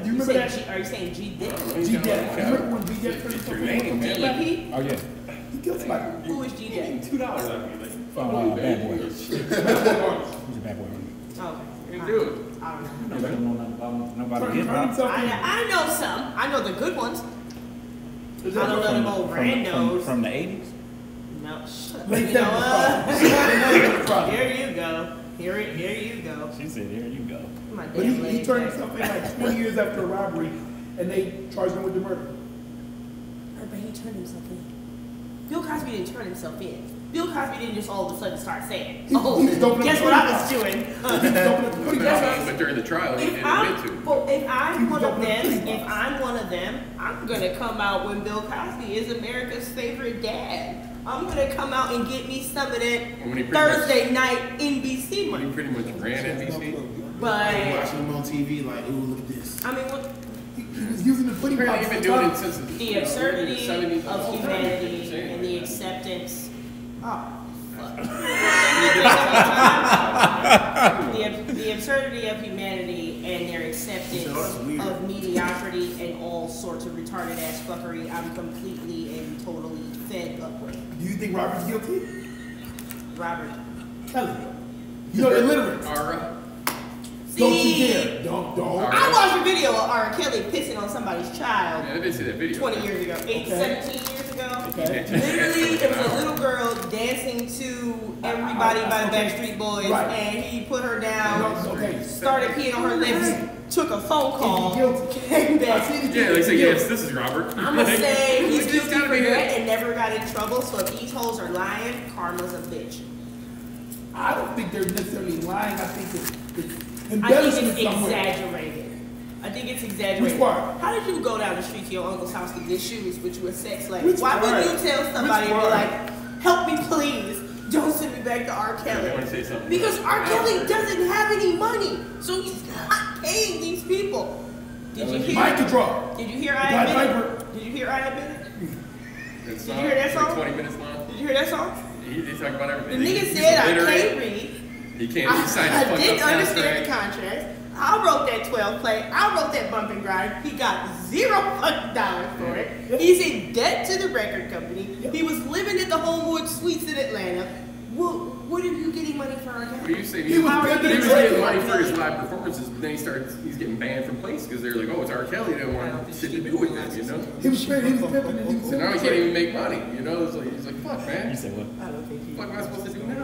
You remember that? Are you saying G Dick? G Dick. Remember when G Dick turned himself in? DEP? Oh, yeah. He killed somebody. Who is G Dick? $2 out of me. Bad boy. He's a bad boy. Okay. You can do it. I don't know. Nobody don't know nothing about nobody Turn getting up. himself in. I know some. I know the good ones. Is I that don't know them old randos. From the 80s? No, shut up. Late You know what? 70s. Here you go. Here you go. She said, here you go. My But damn he leg turned back. himself in like 20 years after a robbery, and they charged him with the murder. But he turned himself in. Bill Cosby didn't turn himself in. Bill Cosby didn't just all of a sudden start saying, "Oh, He's doping up guess the what I police. was doing." He's doping up the police. But during the trial, he didn't admit to it. If I'm one of them, I'm gonna come out when Bill Cosby is America's favorite dad. I'm gonna come out and get me some of that Thursday night NBC When he money. pretty much ran NBC. But Watching him on TV, like, ooh, look at this. I mean, what? He was using the pudding Apparently, pots. he's been doing it since The absurdity 70s. of humanity and the acceptance. Oh, fuck. The absurdity of humanity and their acceptance of mediocrity and all sorts of retarded ass fuckery, I'm completely and totally fed up with. Do you think Robert's guilty? Robert. Kelly. You know, illiterate. All right. Don't you See, dare. Don't. I watched a video of R. Kelly pissing on somebody's child Yeah, I did see that video. 20 years ago, 17 years ago. Okay. Literally, it was a little girl dancing to Everybody by the Backstreet Boys, Right. and he put her down, Okay. started peeing on her lips, took a phone call, Guilty. came back. Yeah, they say, yes, this is Robert. I'm gonna say he's It's guilty gotta for be that him. and never got in trouble, so if these hoes are lying, karma's a bitch. I don't think they're necessarily lying. I think it's I think embellishment it's somewhere. exaggerated. I think it's exaggerated. Which part? How did you go down the street to your uncle's house to get shoes, but you a sex slave? Which Why part? would you tell somebody and be part? like, help me please, don't send me back to R. Kelly? I want to say something. Because R. Kelly doesn't have any money, so he's not paying these people. Did you hear? Mind control. Did you hear I Black admit Viper. it? Did you hear I admit it? It's Did you hear that it's like song? 20 minutes long. Did you hear that song? He talk about The everything. nigga He's said I illiterate. can't read. He can't. He signed a I fucked didn't up understand the contract. contract. I wrote that 12 play. I wrote that bump and grind. He got $0 for it. He's in debt to the record company. He was living at the Homewood Suites in Atlanta. What are you getting money for? What are you saying? He was How are good you to He was Drake. getting money for his live performances, but then he's getting banned from places because they're like, oh, it's R. Kelly. They don't want shit to do with it, you know? He was pimping. He was pimping. So now he can't even make money, you know? It's like, he's like, fuck, You man. said what? I don't think he. What am I supposed to do now?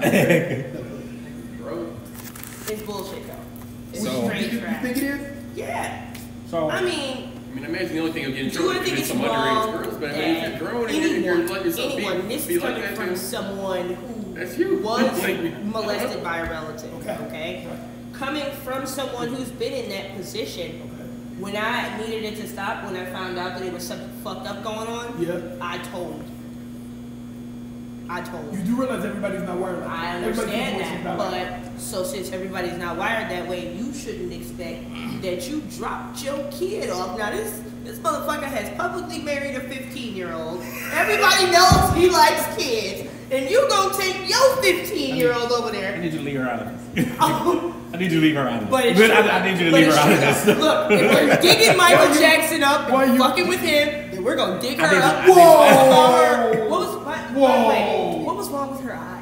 Bro. It's bullshit though. It's So- straight You trash. think it is? Yeah. So, I mean, I mean, imagine the only thing you'll get in do trouble I think is it's some wrong underage girls, but I mean, that if you're grown and you're anyone, letting yourself this be is like coming that from too. someone who That's you. was Like, molested by a relative, Okay. okay? Coming from someone who's been in that position, when I needed it to stop, when I found out that there was something fucked up going on, Yeah. I told. You do realize everybody's not wired like I that. understand Everybody's that, not like but so since everybody's not wired that way, you shouldn't expect that you dropped your kid off. Now this motherfucker has publicly married a 15-year-old. Everybody knows he likes kids, and you gonna take your 15-year-old over I there. need you to leave her out of this. Oh, I need you to leave her out of this. but it's Good, true. I need you to But leave her it's out of true. this. Look, if we're digging Michael Jackson up why and you- fucking with him, then we're gonna dig her I up. need- Whoa! What was Whoa. wait, what was wrong with her eye?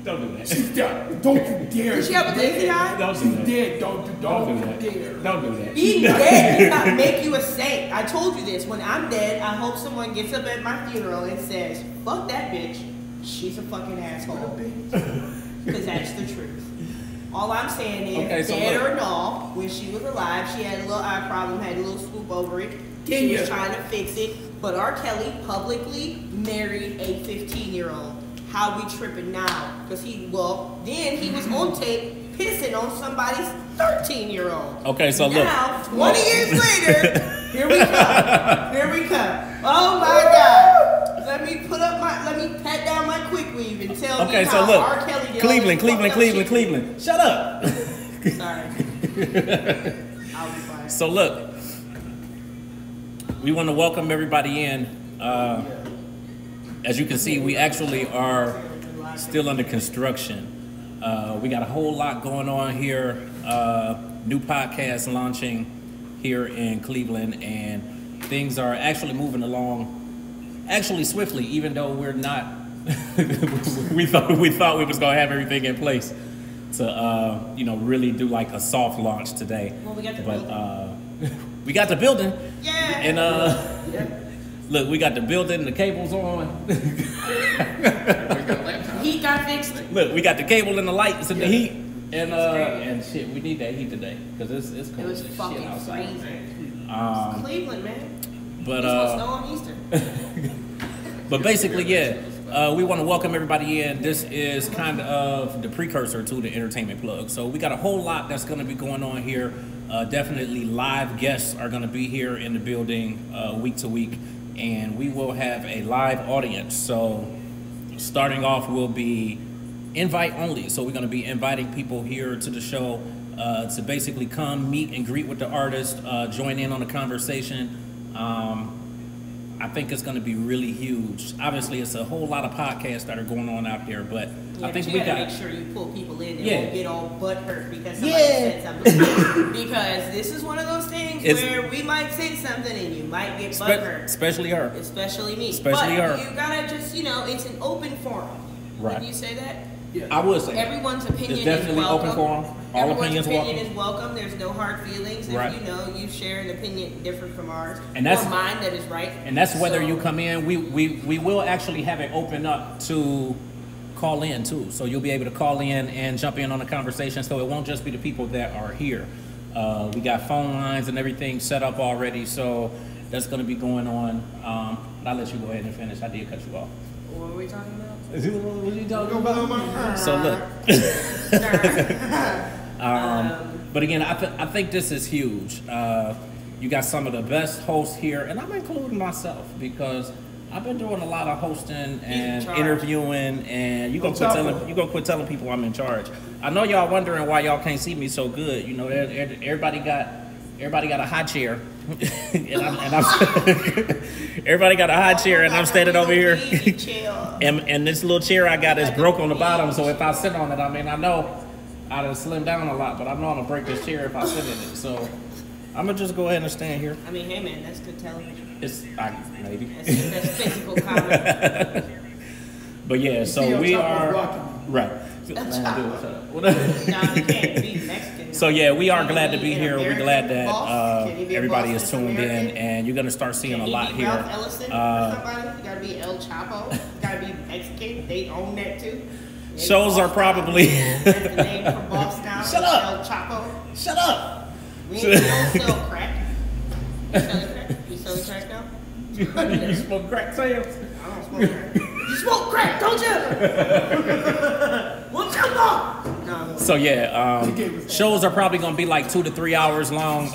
Don't do that. She's dead. Don't you dare. Did she have a lazy eye? Don't She's do that. dead. Don't Don't you do that. dare. Don't do that. Being dead does not make you a saint. I told you this. When I'm dead, I hope someone gets up at my funeral and says, fuck that bitch. She's a fucking asshole. Because that's the truth. All I'm saying is, Okay, so dead look. or no, when she was alive, she had a little eye problem, had a little swoop over it. She Kenya. was trying to fix it. But R. Kelly publicly married a 15-year-old. How we tripping now? Because then he was on tape pissing on somebody's 13-year-old. Okay, so look. Now, 20 years later, here we come. Here we come. Oh my God. Let me pat down my quick weave and tell Okay, me so how look. R. Kelly did all Cleveland, this Cleveland, fucked up Cleveland, shit. Cleveland. Shut up. Sorry. I'll be fine. So look, we want to welcome everybody in. As you can see, we actually are still under construction. We got a whole lot going on here. New podcast launching. here in Cleveland, and things are actually moving along actually swiftly, even though we're not. we thought we was gonna have everything in place to really do like a soft launch today. Well, we got the building. We got the building. Yeah. And look, we got the building, the cables on. Heat got fixed. Look, we got the cable and the lights and the heat. And shit, we need that heat today because it's cold It was as shit fucking outside. freezing. It's Cleveland, man. But It's snow on Easter. but basically, yeah, we want to welcome everybody in. This is kind of the precursor to the entertainment plug. So we got a whole lot that's going to be going on here. Definitely live guests are going to be here in the building week to week, and we will have a live audience. So starting off will be invite only. So we're going to be inviting people here to the show to basically come meet and greet with the artist, join in on the conversation. I think it's going to be really huge. Obviously, it's a whole lot of podcasts that are going on out there, but I think we got to make sure you pull people in that Yeah. won't get all butthurt because somebody said something. Because this is one of those things where we might say something and you might get butthurt. especially her. Especially me. Especially but her. You gotta just, it's an open forum. Right. Would you say that? I would say Everyone's opinion it's definitely is welcome. open forum. All Everyone's opinions opinion welcome. is welcome. There's no hard feelings. If Right. you share an opinion different from ours, And that's- or mine that is right. And that's whether So- you come in. We will actually have it open up to call in too. So you'll be able to call in and jump in on the conversation. So it won't just be the people that are here. We got phone lines and everything set up already. So that's going to be going on. I'll let you go ahead and finish. I did cut you off. What were we talking about? What are you talking about? So look. But again, I think this is huge. You got some of the best hosts here, and I'm including myself because I've been doing a lot of hosting and interviewing, and you gonna quit telling people I'm in charge. I know y'all wondering why y'all can't see me so good. Everybody got a high chair, and I'm everybody got a high chair, and I'm standing over here. And this little chair I got is broke on the bottom, so if I sit on it, I know I'd have slimmed down a lot, but I know I'm gonna break this chair if I sit in it. So I'm gonna just go ahead and stand here. Hey man, that's good television. Maybe. That's physical comedy. But yeah, so we are right. No, you can't be Mexican. So yeah, we are glad to be An here. We're American glad that boss? Can you be a everybody boss is that's tuned in, American? and you're gonna start seeing a lot here. Ralph Ellison or somebody? You gotta be El Chapo. You gotta be Mexican. They own that too. Shows are probably. That's the name for boss now. Shut up. El Chapo. Shut up. We don't sell crack. You selling crack? You selling crack now? You smoke crack, Sam? I don't smoke crack. You smoke crack, don't you? What's your mom? No. So yeah, shows are probably gonna be like 2 to 3 hours long.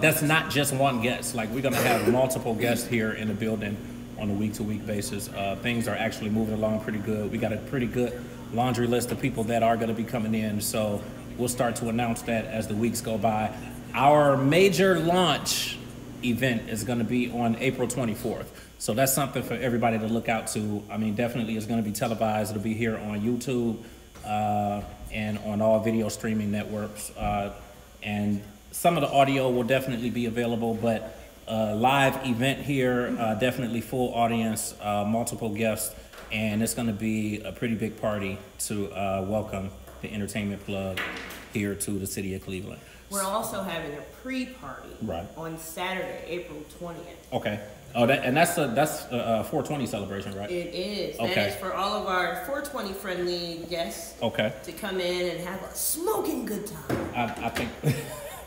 That's not just one guest. Like we're gonna have multiple guests here in the building on a week-to-week basis. Things are actually moving along pretty good. We got a pretty good laundry list of people that are gonna be coming in. So we'll start to announce that as the weeks go by. Our major launch event is gonna be on April 24th. So that's something for everybody to look out to. Definitely it's gonna be televised. It'll be here on YouTube and on all video streaming networks. And some of the audio will definitely be available, but live event here, definitely full audience, multiple guests, and it's gonna be a pretty big party to welcome the entertainment plug here to the city of Cleveland. We're also having a pre-party on Saturday, April 20th. Okay. Oh, that's a 420 celebration, right? It is. Okay. That is for all of our 420 friendly guests. Okay. To come in and have a smoking good time. I think.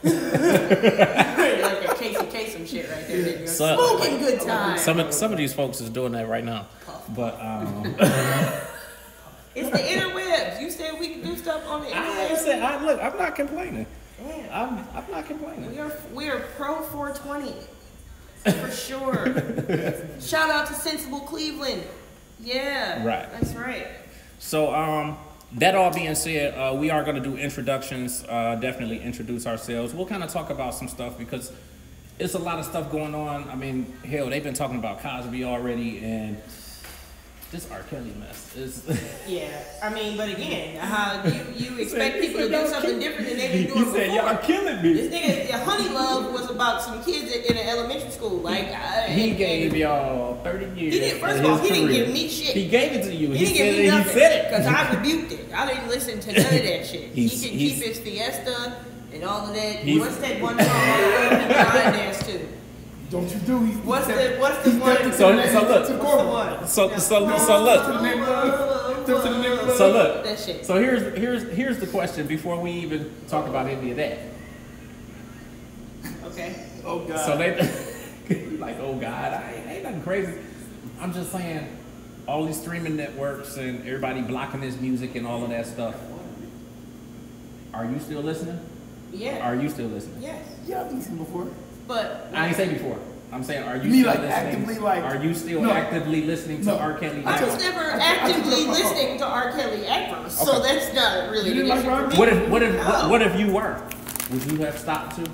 Like a Casey Kasem shit right there. Smoking good time. Some of these folks is doing that right now, but it's the interwebs. You said we can do stuff on the interwebs. Look, I'm not complaining. Yeah. I'm not complaining. We are pro 420 for sure. Shout out to Sensible Cleveland. Yeah. Right. That's right. So that all being said, we are going to do introductions. Definitely introduce ourselves. We'll kind of talk about some stuff because it's a lot of stuff going on. Hell, they've been talking about Cosby already, and this R. Kelly mess is. Yeah, I mean, but again, how you expect people to do something different than they've been doing He before. said, y'all killing me. This nigga, Honey Love was about some kids in an elementary school. Like He gave y'all 30 years. He didn't. First of all, he didn't give me shit. He gave it to you. He didn't give me nothing. He said it because I rebuked it. I didn't listen to none of that shit. He can keep he's- his Fiesta and all of that. He's- What's that one song he behind dance to? Don't you do? What's the one? So look. What's the one? So look. So look. That shit. So here's the question before we even talk about any of that. Okay. Oh God. So they like, oh God, ain't nothing crazy. I'm just saying, all these streaming networks and everybody blocking his music and all of that stuff. Are you still listening? Yeah. Are you still listening? Yes. Yeah, I've listened before. But I ain't say before. I'm saying, are you You mean still like listening? actively, like- Are you still No. actively listening to No. R. Kelly? I now? was never I actively took my phone. listening to R. Kelly ever, so Okay. that's not really You an didn't issue like for me. Rob? What if you were? Would you have stopped too?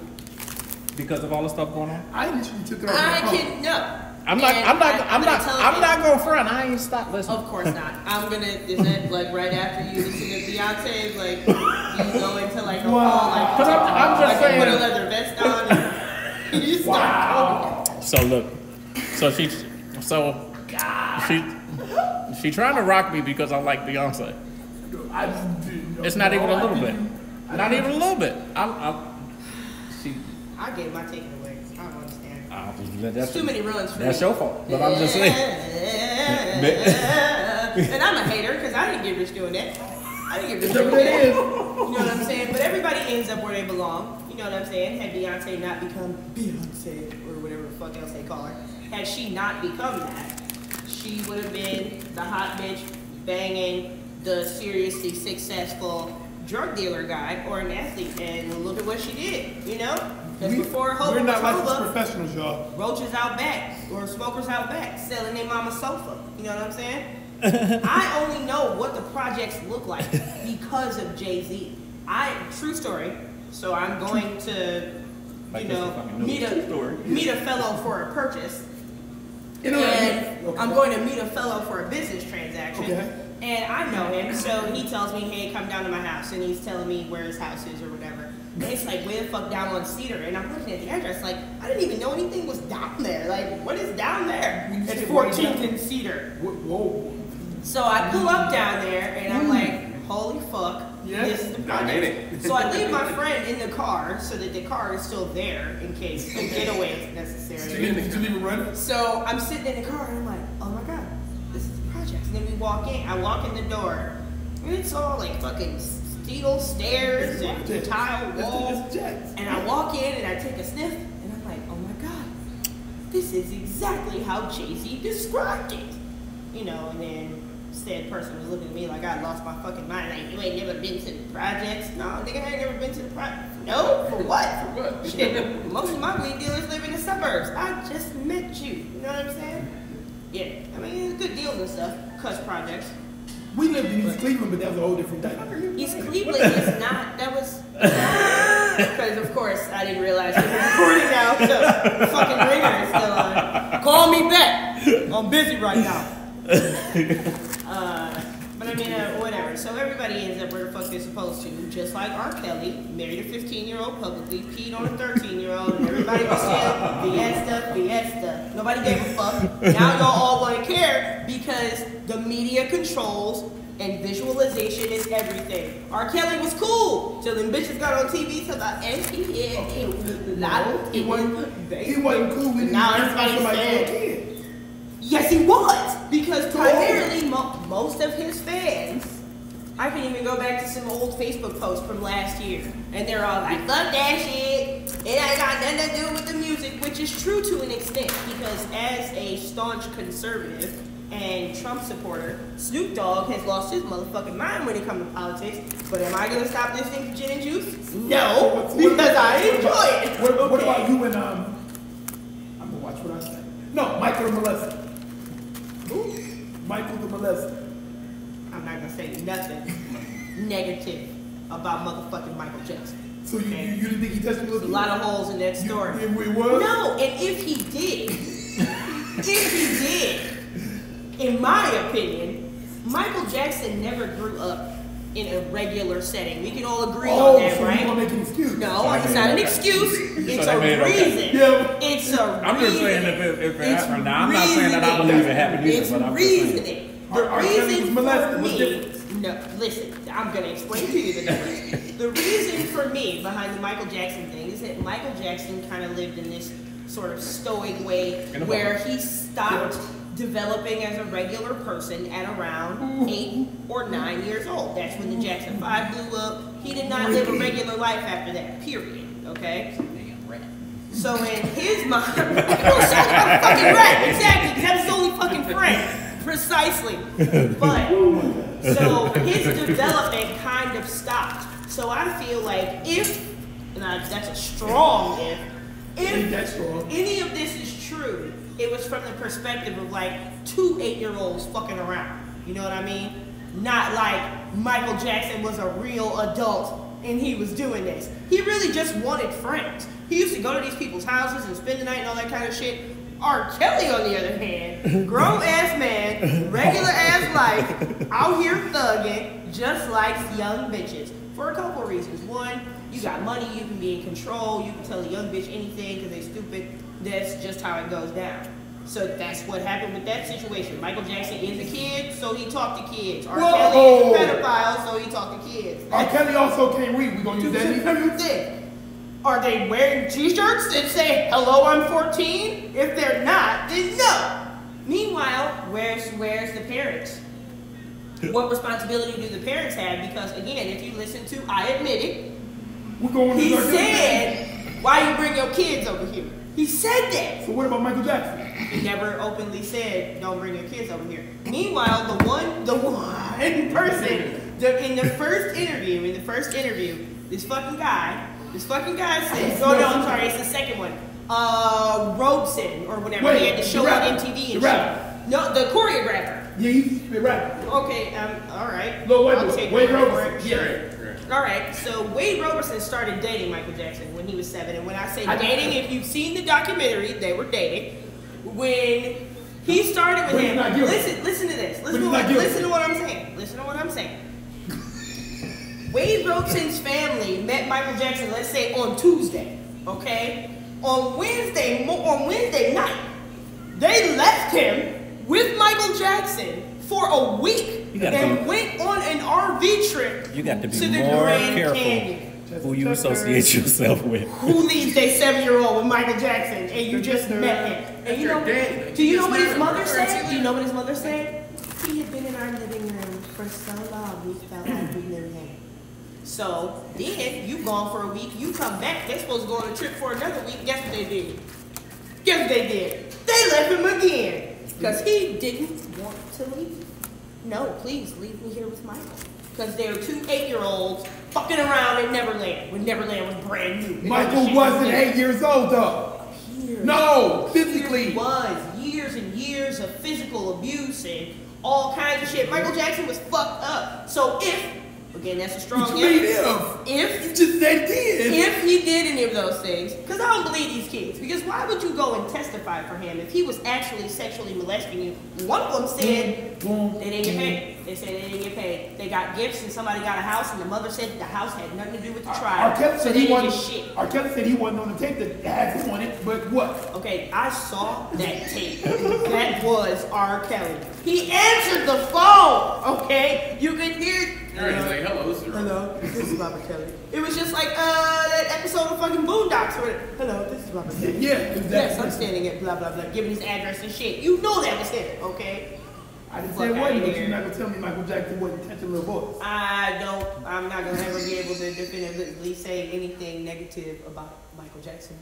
Because of all the stuff going on? I initially took it off I my phone. can no. I'm not And I'm gonna tell you- not gonna front. I ain't stopped listening. Of course not. I'm gonna. Is that like right after you listen to Beyonce? Like you go into like a Wow. whole like. 'Cause I'm just like you put a saying. leather vest on and you start talking. So look, she trying to rock me because I like Beyonce. I just didn't know. It's not even a little I bit. didn't- Not even a little bit. She. I gave my taking away. I don't understand. That's There's too many runs for That's me. your fault. But I'm just saying. And I'm a hater because I didn't get rich doing that. I didn't get rich doing That's what it that. is. You know what I'm saying? But everybody ends up where they belong. You know what I'm saying? Had Beyonce not become Beyonce or whatever the fuck else they call her, had she not become that, she would have been the hot bitch banging the seriously successful drug dealer guy or an athlete. And look at what she did, you know? Because before We're not licensed Hope professionals, y'all. roaches out back or smokers out back selling their mama's sofa. You know what I'm saying? I only know what the projects look like because of Jay-Z. True story. So I'm going to, Like this fucking news. meet a fellow for a purchase. You know, And okay. I'm going to meet a fellow for a business transaction. Okay. And I know him, so he tells me, hey, come down to my house. And he's telling me where his house is or whatever. And it's like, way the fuck down on Cedar. And I'm looking at the address, like, I didn't even know anything was down there. Like, what is down there? You It's said 14th down. and Cedar. Whoa. So I pull up down there, and I'm like, holy fuck, Yeah. this is the I made project. it. So I leave my friend in the car so that the car is still there in case a getaway is necessary. Did you leave it running? So I'm sitting in the car and I'm like, oh my god, this is the project. And then we walk in. I walk in the door, and it's all like fucking steel stairs and tile walls. That's Jets. And I walk in and I take a sniff, and I'm like, oh my god, this is exactly how Jay-Z described it. You know, and then said person was looking at me like I lost my fucking mind. Like, you ain't never been to the projects? No, nigga, I ain't never been to the projects. No? For what? For what? Shit, most of my weed dealers live in the suburbs. I just met you. You know what I'm saying? Yeah. I mean, it's good deals and stuff. Cuss projects. We lived in East Cleveland, but that was a whole different dynamic. East Cleveland is not, that was, because of course I didn't realize we were recording now, so the fucking ringer is still on. Call me back. I'm busy right now. But I mean, whatever. So everybody ends up where the fuck they're supposed to. Just like R. Kelly, married a 15-year-old publicly, peed on a 13-year-old, and everybody was saying, Fiesta. Nobody gave a fuck. Now y'all all want to care because the media controls and visualization is everything. R. Kelly was cool till them bitches got on TV talking about, and he had a lot of He wasn't cool when he Now was everybody's somebody saying, kid. yes, he was. Because primarily, most of his fans, I can even go back to some old Facebook posts from last year, and they're all like, fuck that shit. It ain't got nothing to do with the music, which is true to an extent, because as a staunch conservative and Trump supporter, Snoop Dogg has lost his motherfucking mind when it comes to politics. But am I going to stop listening to Gin and Juice? No, because I enjoy it. What about you and I'm gonna watch what I say. No, Michael the Molester. Who? Michael the Molester. I'm not gonna say nothing negative about motherfucking Michael Jackson. So you didn't think he touched me? There's a lot of holes in that story. It was? No, and if he did, in my opinion, Michael Jackson never grew up in a regular setting. We can all agree on that, so right? you gonna make an excuse? No, it's not an excuse. It's a made it okay. reason. Yeah. It's a I'm just saying if it happened. Now, I'm not saying that I reasoning. believe it happened either, It's but I'm just saying. reasoning. The R. Kelly was reason molested. for What's me, different? no, listen, I'm gonna explain to you the difference. The reason for me behind the Michael Jackson thing is that Michael Jackson kind of lived in this sort of stoic way where he stopped developing as a regular person at around 8 or 9 years old. That's when the Jackson 5 blew up. He did not live a regular life after that, period, okay? So in his mind, he was so fucking right, exactly, because that was his only fucking friend, precisely. But, so his development kind of stopped. So I feel like if, and that's a strong if That's strong. any of this is true, it was from the perspective of like 2 8-year-olds fucking around. You know what I mean? Not like Michael Jackson was a real adult and he was doing this. He really just wanted friends. He used to go to these people's houses and spend the night and all that kind of shit. R. Kelly, on the other hand, grown ass man, regular ass life, out here thugging, just like young bitches. For a couple of reasons. One, you got money, you can be in control, you can tell a young bitch anything because they stupid. That's just how it goes down. So that's what happened with that situation. Michael Jackson is a kid, so he talked to kids. R. Kelly is a pedophile, so he talked to kids. R. Kelly also can't read. We gonna use that either. Thing. Are they wearing t-shirts that say, hello, I'm 14? If they're not, then no. Meanwhile, where's the parents? What responsibility do the parents have? Because again, if you listen to, I admit it, We're going he to said, why you bring your kids over here? He said that. So what about Michael Jackson? He never openly said, don't bring your kids over here. Meanwhile, the one person, in the first interview, this fucking guy said, oh no, I'm sorry, it's the second one. Robeson or whatever. Wait, he had the show the on rapper. MTV The and rapper. shit. No, the choreographer. Yeah, he's a rapper. Okay, all right. Lil Wade, I'll take Wade your word for Robertson. it. Sure. All right, so Wade Robertson started dating Michael Jackson when he was 7. And when I say dating, if you've seen the documentary, they were dating. When he started with him, listen to this. Listen to what I'm saying. Listen to what I'm saying. Wade Robeson's family met Michael Jackson, let's say on Tuesday, okay? On Wednesday night, they left him with Michael Jackson for a week and went on an RV trip. You got to be the more Grand careful Canyon. who you associate yourself with. Who leaves their 7-year-old with Michael Jackson and you just met him? And you know, do you know what his mother said? Do you know what his mother said? He had been in our living room for so long, we felt like we knew him. So then you gone for a week, you come back, they're supposed to go on a trip for another week. Guess what they did? They left him again. Because he didn't want to leave. No, please leave me here with Michael. Because they were 2 8-year-olds fucking around in Neverland when Neverland was brand new. Michael wasn't 8 years old though. No, physically. He was years and years of physical abuse and all kinds of shit. Michael Jackson was fucked up. So again, that's a strong if You just said did. If he did any of those things, because I don't believe these kids. Because why would you go and testify for him if he was actually sexually molesting you? One of them said they didn't get paid. They said they didn't get paid. They got gifts and somebody got a house and the mother said the house had nothing to do with the trial. R. Kelly so said they he didn't wasn't. get shit. R. Kelly said he wasn't on the tape that had him on it, but what? Okay, I saw that tape. That was R. Kelly. He answered the phone. Okay, you could hear. Alright, he's like, hello, this is Robert. Hello, this is Robert Kelly. It was just like that episode of fucking Boondocks where, hello, this is Robert Kelly. Yeah, exactly. Yes, I'm standing at blah blah blah, giving his address and shit. You know that was him, okay? I didn't say it wasn't, but you're not gonna tell me Michael Jackson wasn't catching little voice. I'm not gonna ever be able to definitively say anything negative about Michael Jackson.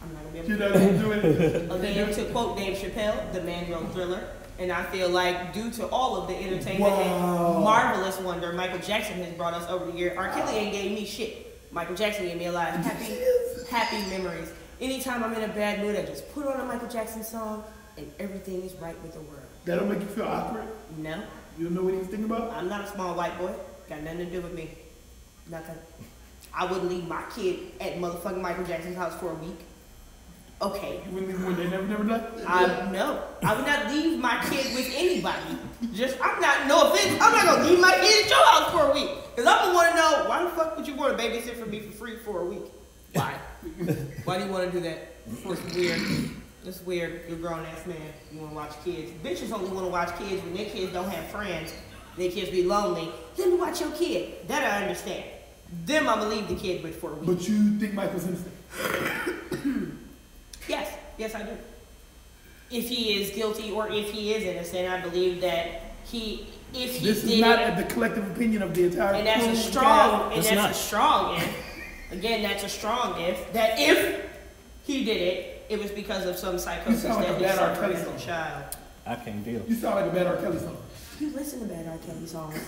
I'm not gonna be able to do it. Again, to quote Dave Chappelle, the man wrote Thriller. And I feel like due to all of the entertainment and marvelous wonder Michael Jackson has brought us over the year, R. Kelly ain't gave me shit. Michael Jackson gave me a lot of happy memories. Anytime I'm in a bad mood, I just put on a Michael Jackson song and everything is right with the world. That don't make you feel awkward? No. You don't know what he was thinking about? I'm not a small white boy. Got nothing to do with me. Nothing. I wouldn't leave my kid at motherfucking Michael Jackson's house for a week. Okay. When they never done? No. I would not leave my kid with anybody. No offense, I'm not gonna leave my kid at your house for a week. Because I'm gonna wanna know, why the fuck would you want to babysit for me for free for a week? Why? Why do you want to do that? It's weird. It's weird. You're a grown ass man. You want to watch kids. Bitches only want to watch kids when their kids don't have friends. Their kids be lonely. Let me watch your kid. That I understand. Them I'm gonna leave the kid with for a week. But you think Michael's innocent? Yes. Yes, I do. If he is guilty or if he is innocent, I believe that if This did is not it, the collective opinion of the entire and that's a crew. strong, and It's that's not. a strong if. Again, that's a strong if. That if he did it, it was because of some psychosis You sound like that a he bad R. suffered Kelly as a song. child. I can't deal. You sound like a bad R. Kelly song. You listen to bad R. Kelly songs.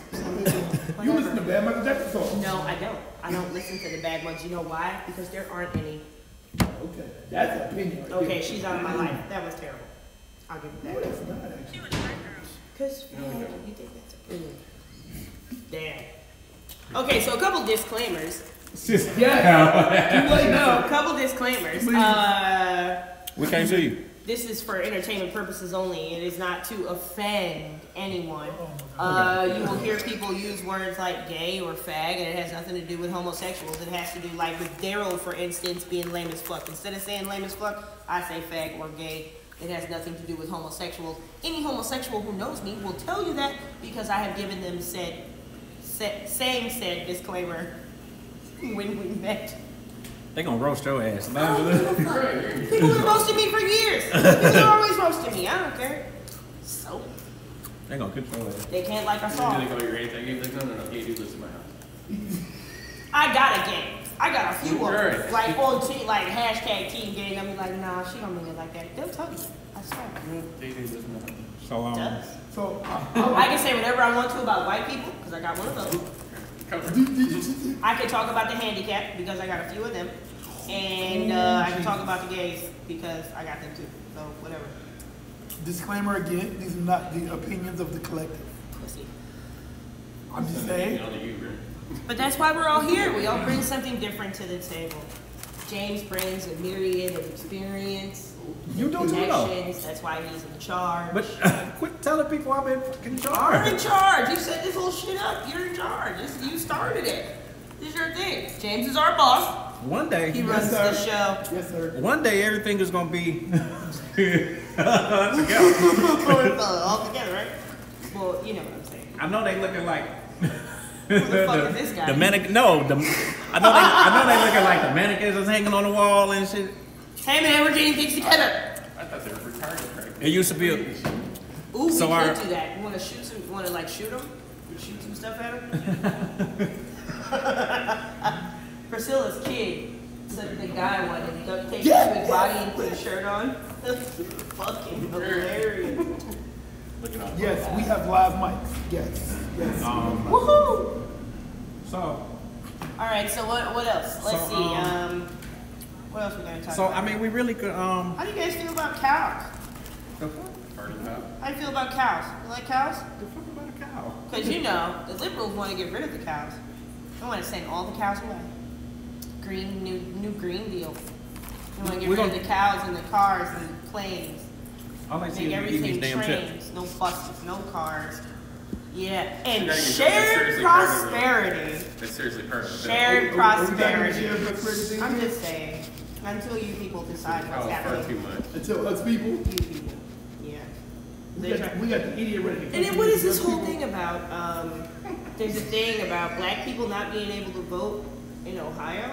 You listen to bad Michael Jackson songs. No, I don't. I don't listen to the bad ones. You know why? Because there aren't any. Okay, that's an opinion. Right Okay, there. she's out of my life. That was terrible. I'll give you No, that. that's not actually. Because you think that's opinion. Damn. Okay, so a couple disclaimers. Yeah. You late now. A couple disclaimers. We can't see you. This is for entertainment purposes only. It is not to offend anyone. You will hear people use words like gay or fag, and it has nothing to do with homosexuals. It has to do, like with Daryl, for instance, being lame as fuck. Instead of saying lame as fuck, I say fag or gay. It has nothing to do with homosexuals. Any homosexual who knows me will tell you that because I have given them said disclaimer when we met. They gonna roast your ass. People have roasted me for years. People are always roasting me. I don't care. So They gonna control it. they can't like our You song. think, oh, you're anything? He's like, no, you do listen to my house. I got a gang. I got a few of them. Right. Like on like hashtag team gang. I'm like, nah, she don't mean it like that. They'll tell you. I swear. They do listen to my house. So It does. So, I can say whatever I want to about white people because I got one of those. I can talk about the handicap because I got a few of them. And I can talk about the gays because I got them too. So whatever. disclaimer again, these are not the opinions of the collective. Pussy. I'm just saying. On to you, right? But that's why we're all here. We all bring something different to the table. James brings a myriad of experience, You do too, though. connections. That's why he's in charge. But quit telling people I'm in fucking You're charge. in charge. You set this whole shit up. You're in charge. You started it. This is your thing. James is our boss. One day, He runs the show. Yes, sir. one day, everything is gonna be All together, right? Well, you know what I'm saying. I know they looking like. Who the fuck is this guy? The mannequin. No, I know they looking like the mannequins that's hanging on the wall and shit. Hey man, we're getting things together. I thought they were retarded, right? It used to be. Ooh, So we our- could do that. You wanna shoot some? You wanna like shoot him? Shoot some stuff at him? Priscilla's kid said the guy wanted to take him to his body and put a shirt on. That's fucking hilarious. Looking off. Yes, we have live mics. Yes. Yes. Woohoo! So, All right, so what else? Let's So, see. What else we gonna talk so about? I mean, we really could. How do you guys feel about cows? The fuck? Part of that. How do you feel about cows? You like cows? The fuck about a cow? Because you know, the liberals want to get rid of the cows. They want to send all the cows away. New Green Deal. They want to get We're rid of gonna- the cows and the cars and the planes. All I see Make is eating these everything damn chips. trains, no buses, no cars. Yeah, and That's shared seriously part of it. prosperity. That's seriously part of it. Shared Are we talking prosperity. shared prosperity? I'm just saying, until you people decide what's Oh, far happening. too much. Until us people, You people, yeah. we got the idiot ready. And then what is this whole thing about? There's a thing about black people not being able to vote in Ohio.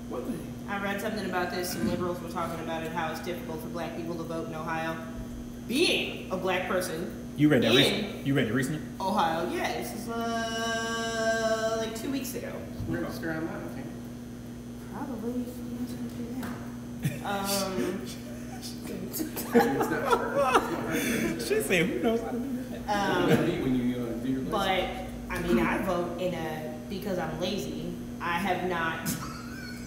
What thing? I read something about this. Some liberals were talking about it, how it's difficult for black people to vote in Ohio. Being a black person You read that in recently? You read it recently? Ohio, yeah, this is like 2 weeks ago. Register online, I think. Probably. It's not hard. She said, "Who knows how to do that?" When you do your But I mean, I vote because I'm lazy. I have not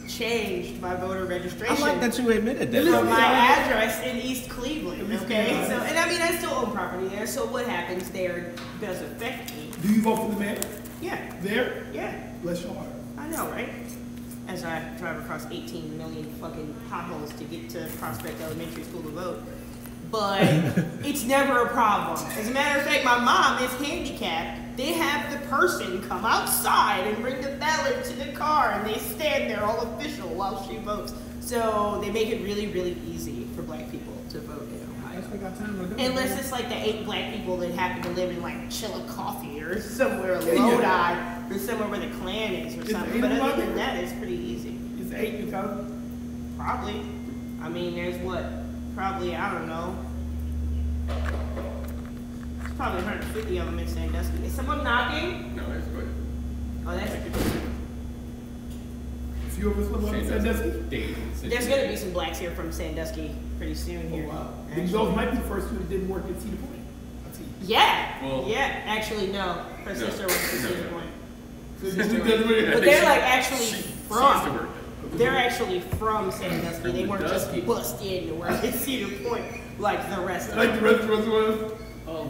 changed my voter registration. I like that you admitted that. From my address in East Cleveland, okay? So, and I mean, I still own property there, so what happens there does affect me. Do you vote for the mayor? Yeah, There? yeah, Bless your heart. I know, right? as I drive across 18 million fucking potholes to get to Prospect Elementary School to vote. But it's never a problem. As a matter of fact, my mom is handicapped. They have the person come outside and bring the ballot to the car, and they stand there all official while she votes. So they make it really, really easy for black people to vote in Ohio. Unless it's like the 8 black people that happen to live in like Chillicothe or somewhere, Lodi, or somewhere where the Klan is or something. But other than that, it's pretty easy. It's 8 in total? Probably. I mean, there's what? Probably, I don't know. There's probably 150 of them in Sandusky. Is someone knocking? No, that's good. Oh, that's A few of us live in Sandusky? There's going to be some blacks here from Sandusky pretty soon here. Oh, wow. Those might be the first two that didn't work at Cedar Point. Yeah. Well, yeah. Actually, no. Her sister was at Cedar Point. But they're like actually from. They're actually from Sandusky. They weren't just bust in to work at Cedar Point like the rest of them. Like the rest of us was?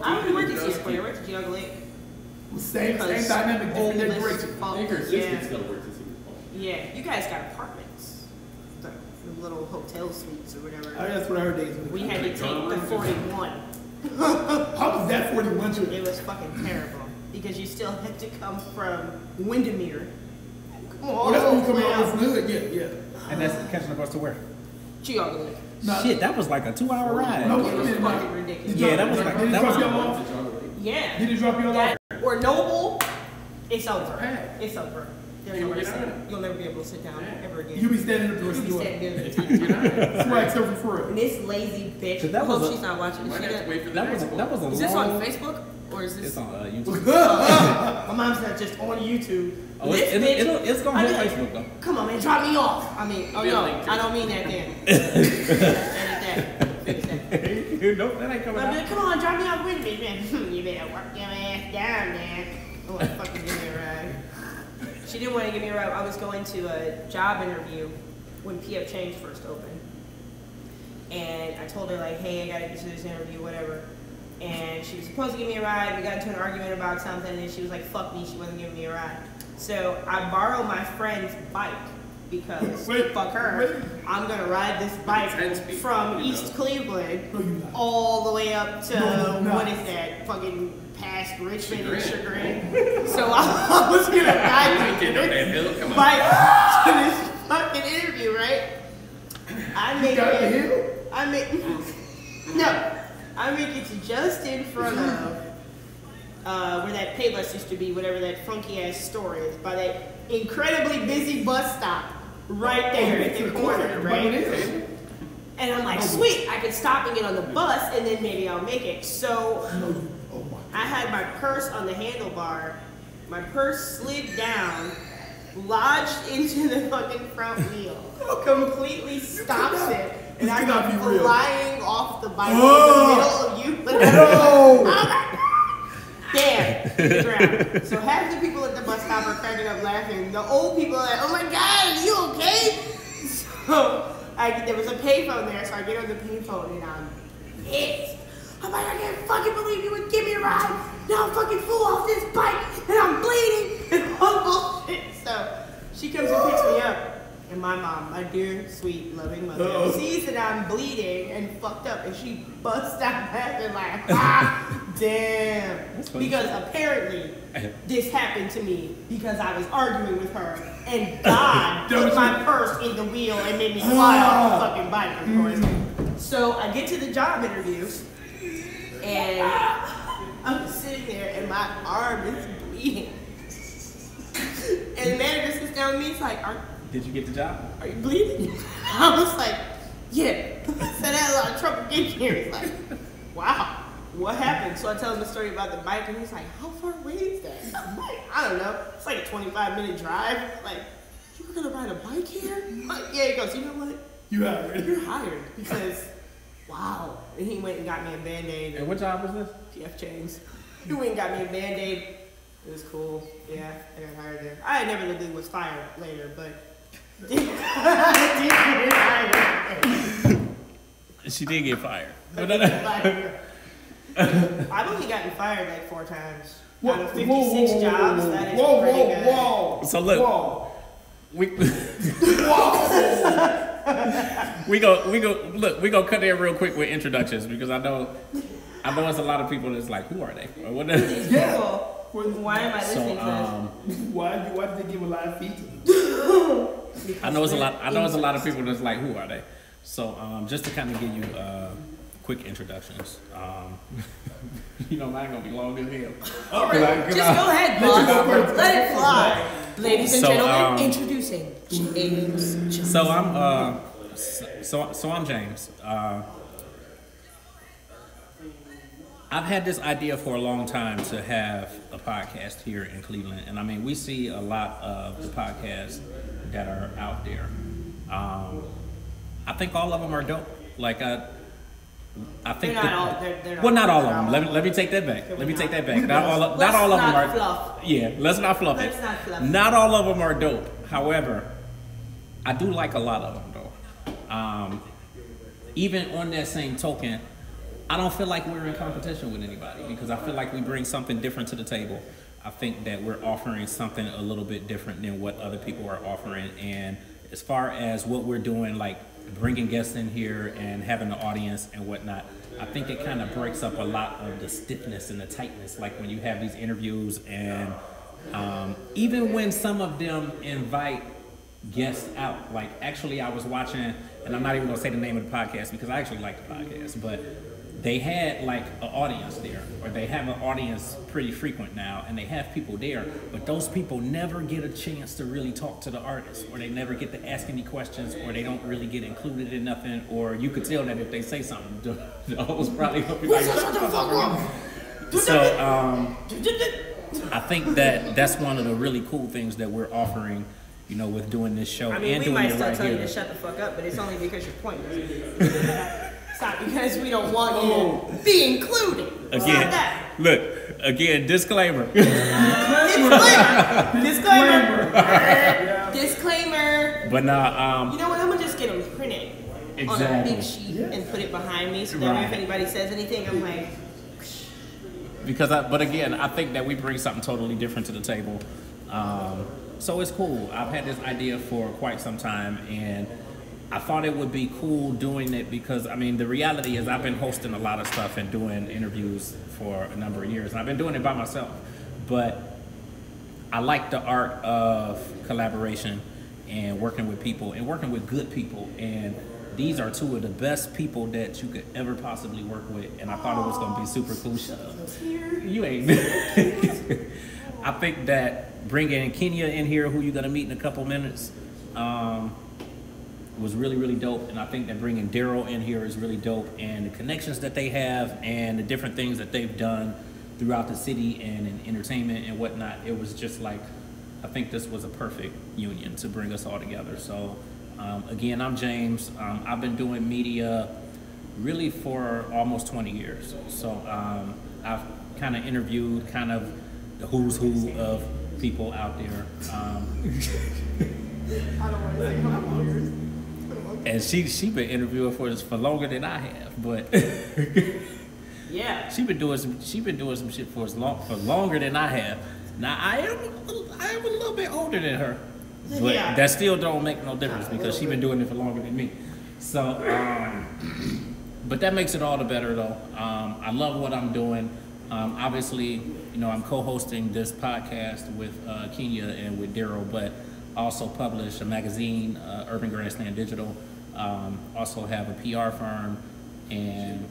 I don't work at Cedar Point. I worked at Geauga Lake. Same dynamic, different decoration. I think her sister still works at Cedar Point. Yeah, you guys got apartments. The little hotel suites or whatever. Oh, that's what I heard days. We had to take the 41. How was that 41 to It was fucking terrible. Because you still had to come from Windermere. Oh, that's when you come out of the hood, yeah. And that's catching the bus to where? Geauga Lake. Shit, that was like a 2-hour ride. No, It was fucking ridiculous. Yeah, that was like Did he that drop was. y'all off? Yeah. Did he drop y'all off? Or Noble, it's over. Packed. It's over. There's You nowhere to get sit. out. You'll never be able to sit down ever again. You be standing up the rest of You'll the be way. standing there. Swag surfing for And it. this lazy bitch. So that I hope was a- she's not watching. Might She have to does. wait for the That was next one. that was a Is this on long. Facebook or is It's this? on YouTube. My mom's not just on YouTube. Oh, This bitch. it's gonna I hit mean, Facebook though. Come on, man, drop me off. I mean, oh no, I don't mean that then. Fix that. Nope, that ain't coming I'll be out. like, come on, drop me off with me, man. You better work your ass down, man. Oh, fucking give me a ride. She didn't want to give me a ride. I was going to a job interview when PF Change first opened. And I told her, like, hey, I got to get to this interview, whatever. And she was supposed to give me a ride. We got into an argument about something, and she was like, fuck me, she wasn't giving me a ride. So I borrowed my friend's bike because, fuck her, I'm going to ride this bike from East Cleveland all the way up to, what is that, fucking past Richmond and Chagrin. So I was going to ride this bike to this fucking interview, right? I make it to just in front of where that Payless used to be, whatever that funky ass store is, by that incredibly busy bus stop right there at the corner, right? And I'm like, sweet, I can stop and get on the bus and then maybe I'll make it. So I had my purse on the handlebar. My purse slid down, lodged into the fucking front wheel, completely stops it. And I go flying off the bike in the middle of you. There, to the ground. So half the people at the bus stop are cracking up laughing. The old people are like, oh my God, are you okay? So there was a payphone there, so I get on the payphone and I'm pissed. I'm like, I can't fucking believe you would give me a ride. Now I'm fucking full off this bike and I'm bleeding and all bullshit. So she comes and picks me up. And my mom, my dear, sweet, loving mother, sees that I'm bleeding and fucked up, and she busts out laughing like, ah, damn. Because apparently this happened to me because I was arguing with her, and God put my purse in the wheel and made me fly off the fucking bike, of course. So I get to the job interview, and I'm sitting there, and my arm is bleeding. And the manager sits down with me, he's like, Did you get the job? are you bleeding? I was like, yeah. So I had a lot of trouble getting here. He's like, wow, what happened? So I tell him the story about the bike, and he's like, how far away is that? I'm like, I don't know. It's like a 25-minute drive. Like, you were gonna ride a bike here? I'm like, yeah. He goes, you know what? You're hired because, wow. And he went and got me a Band-Aid. And what job was this? PF Chains. He went and got me a Band-Aid. It was cool. Yeah, I got hired there. I never was fired later, but. She did get fired. I've only gotten fired like 4 times. Out of 56 jobs, that is pretty good. So look, we We go cut in real quick with introductions because I know there's a lot of people that's like, who are they? Or what? Yeah. Why am I listening to Why did they give a live feed to them? I know it's a lot of people that's like, who are they? So just to kind of give you quick introductions. You know, mine gonna be long as hell. All right, just go ahead, boss. Let it fly. Ladies and gentlemen, introducing James. So I'm I'm James. I've had this idea for a long time to have a podcast here in Cleveland, and I mean, we see a lot of the podcasts that are out there. I think all of them are dope. Like I think they're not not all of them. Let me take that back. Not all of them are. Fluff. Yeah, let's not fluff it. Not all of them are dope. However, I do like a lot of them though. Even on that same token, I don't feel like we're in competition with anybody because I feel like we bring something different to the table. I think that we're offering something a little bit different than what other people are offering. And as far as what we're doing, like bringing guests in here and having an audience and whatnot, I think it kind of breaks up a lot of the stiffness and the tightness. Like when you have these interviews and even when some of them invite guests out, like actually I was watching, and I'm not even gonna say the name of the podcast because I actually like the podcast, but they had like an audience there, or they have an audience pretty frequent now, and they have people there, but those people never get a chance to really talk to the artist, or they never get to ask any questions, or they don't really get included in nothing, or you could tell that if they say something, the host probably gonna be like, shut the fuck up. So I think that's one of the really cool things that we're offering, you know, with doing this show. I mean, and we doing might it still right tell here. you to shut the fuck up, but it's only because you're pointless. It's not because we don't want you to be included. Again, look, disclaimer. Disclaimer. But nah, you know what? I'm gonna just get them printed on a big sheet and put it behind me, so that if anybody says anything, I'm like. But again, I think that we bring something totally different to the table. So it's cool. I've had this idea for quite some time, and I thought it would be cool doing it because, I mean, the reality is I've been hosting a lot of stuff and doing interviews for a number of years, and I've been doing it by myself. But I like the art of collaboration and working with people and working with good people. And these are two of the best people that you could ever possibly work with. And I thought it was going to be super cool. Shut up. You ain't. I think that bringing Kenya in here, who you're going to meet in a couple minutes, was really, really dope. And I think that bringing Daryl in here is really dope. And the connections that they have and the different things that they've done throughout the city and in entertainment and whatnot, it was just like, I think this was a perfect union to bring us all together. So again, I'm James. I've been doing media really for almost 20 years. So I've kind of interviewed kind of the who's who of people out there. I don't want to say how long. And she been interviewing for longer than I have, but yeah, she been doing some shit for longer than I have. Now I am a little bit older than her, but that still don't make no difference because she been doing it for longer than me. So, but that makes it all the better though. I love what I'm doing. Obviously, you know, I'm co-hosting this podcast with Kenya and with Daryl, but I also publish a magazine, Urban Grandstand Digital. Also have a PR firm and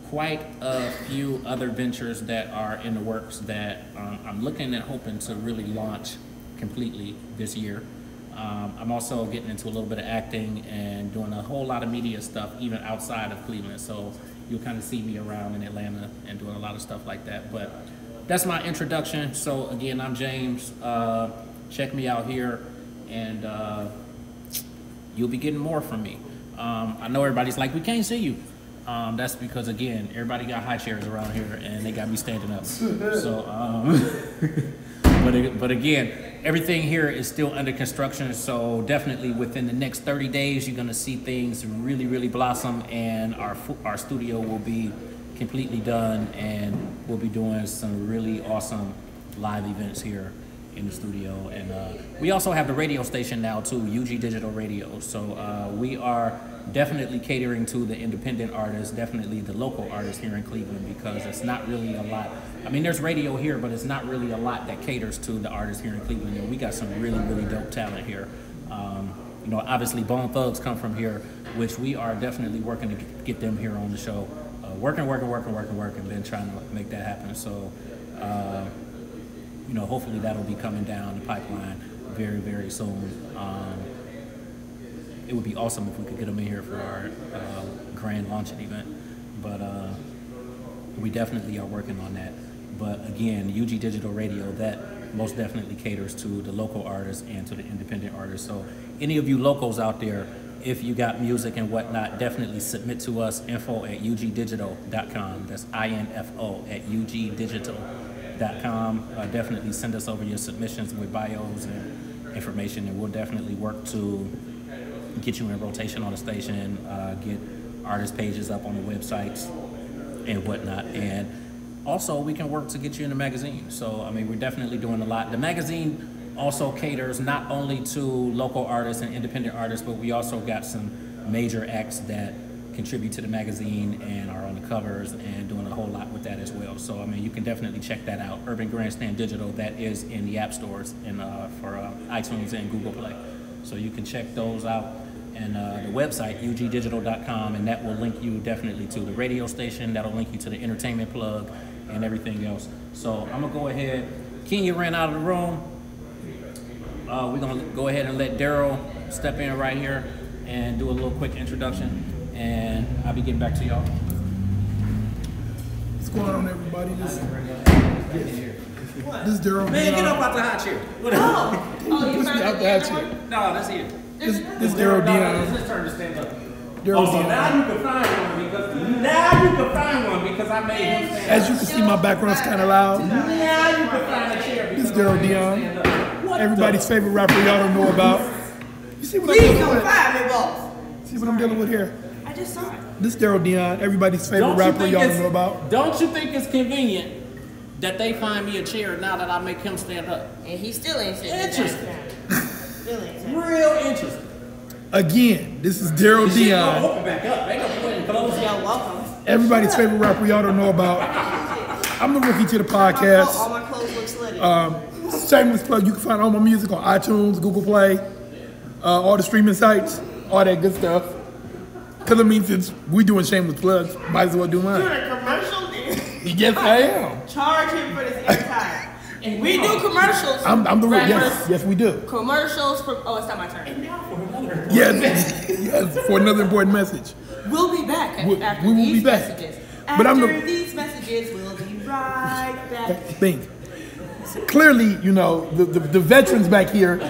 quite a few other ventures that are in the works that I'm looking at hoping to really launch completely this year. I'm also getting into a little bit of acting and doing a whole lot of media stuff even outside of Cleveland. So you'll kind of see me around in Atlanta and doing a lot of stuff like that. But that's my introduction. So again, I'm James. Check me out here and you'll be getting more from me. I know everybody's like, we can't see you. That's because, again, everybody got high chairs around here and they got me standing up. So, but again, everything here is still under construction. So definitely within the next 30 days, you're going to see things really, really blossom, and our studio will be completely done, and we'll be doing some really awesome live events here in the studio. And we also have the radio station now too, UG Digital Radio. So we are definitely catering to the independent artists, definitely the local artists here in Cleveland, because it's not really a lot. I mean, there's radio here, but it's not really a lot that caters to the artists here in Cleveland. And we got some really, really dope talent here. You know, obviously Bone Thugs come from here, which we are definitely working to get them here on the show. Working, been trying to make that happen. So, you know, hopefully that'll be coming down the pipeline very, very soon. It would be awesome if we could get them in here for our grand launching event. But we definitely are working on that. But again, UG Digital Radio, that most definitely caters to the local artists and to the independent artists. So any of you locals out there, if you got music and whatnot, definitely submit to us, info@ugdigital.com. That's info at ugdigital.com. Definitely send us over your submissions with bios and information, and we'll definitely work to get you in rotation on the station, get artist pages up on the websites and whatnot. And also we can work to get you in the magazine. So, I mean, we're definitely doing a lot. The magazine also caters not only to local artists and independent artists, but we also got some major acts that contribute to the magazine and are on the covers and doing a whole lot with that as well. So, I mean, you can definitely check that out. Urban Grandstand Digital, that is in the app stores and for iTunes and Google Play. So you can check those out. And the website, ugdigital.com, and that will link you definitely to the radio station. That'll link you to the entertainment plug and everything else. So I'm gonna go ahead. Kenya ran out of the room. We're gonna go ahead and let Daryl step in right here and do a little quick introduction, and I'll be getting back to y'all. What's going on, everybody? This is Daryl. Man, get up out the hot chair. Oh, you Push me out the hot chair. No, that's it. This is Daryl Dion. It's his turn to stand up. Daryl So Dion. now you can find one because I made him stand up. As you can see, my background's kind of loud. Now you can find a chair. This is Daryl Dion. Everybody's favorite rapper y'all don't know about. You see what I'm Please dealing don't with? find me, boss. See what I'm dealing with here? I just saw it. This is Daryl Dion. Everybody's favorite rapper y'all don't know about. Don't you think it's convenient that they find me a chair now that I make him stand up? And he still ain't sitting Interesting. Still ain't sitting. Real interesting. Again, this is Daryl Shit gonna Dion. open back up. They gonna put it and close it. You're welcome. Everybody's favorite rapper y'all don't know about. I'm the rookie to the All podcast. my clothes look slutty. Shameless plug, you can find all my music on iTunes, Google Play, all the streaming sites, all that good stuff. Because I mean, since we doing shameless plugs, might as well do Doing mine. a commercial, nigga. Yes, I am. Charge him for this airtime. And we do commercials. I'm the rookie. Rappers, Yes, we do. Commercials for. Oh, it's not my turn. Yes, for another important message. We'll be back after we will these be back. messages. But I'm After the- these messages, we'll be right back. Thing. Clearly, you know, the veterans back here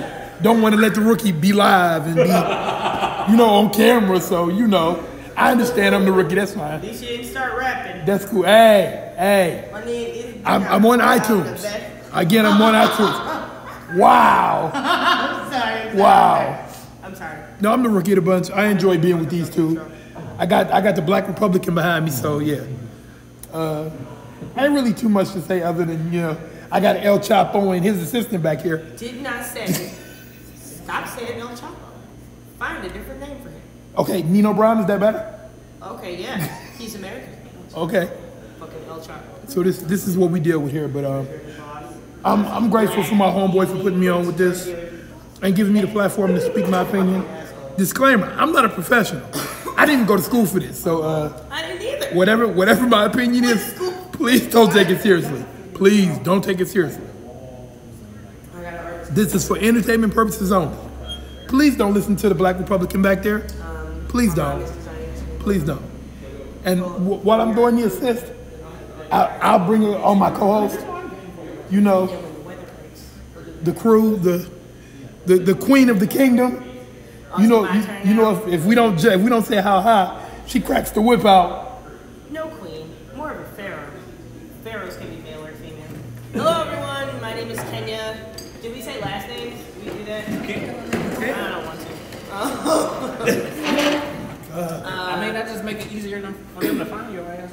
don't want to let the rookie be live and be, you know, on camera. So, you know, I understand I'm the rookie. That's fine. At least you didn't start rapping. That's cool. Hey. My name is. I'm on iTunes. Again, I'm on iTunes. Wow. I'm sorry. Wow. I'm sorry. No, I'm the rookie of the bunch. I enjoy being with these two. I got the Black Republican behind me, so yeah. Ain't really too much to say other than, you know, I got El Chapo and his assistant back here. Did not say. Stop saying El Chapo. Find a different name for him. Okay, Nino Brown, is that better? Okay, yeah. He's American. Okay. Fucking El Chapo. So this is what we deal with here, but I'm grateful for my homeboy for putting me on with this and giving me the platform to speak my opinion. Disclaimer, I'm not a professional. I didn't go to school for this, so I didn't either. whatever my opinion is, please don't take it seriously. Please don't take it seriously. This is for entertainment purposes only. Please don't listen to the Black Republican back there. Please don't. Please don't. And while I'm doing the assist, I'll bring on my co-host. You know, the crew, the queen of the kingdom. You know, if we don't say how high, she cracks the whip out. No queen, more of a pharaoh. Pharaohs can be male or female. Hello everyone, my name is Kenya. Did we say last names? Did we do that? I don't want to. I mean, that just make it easier for them to find your ass.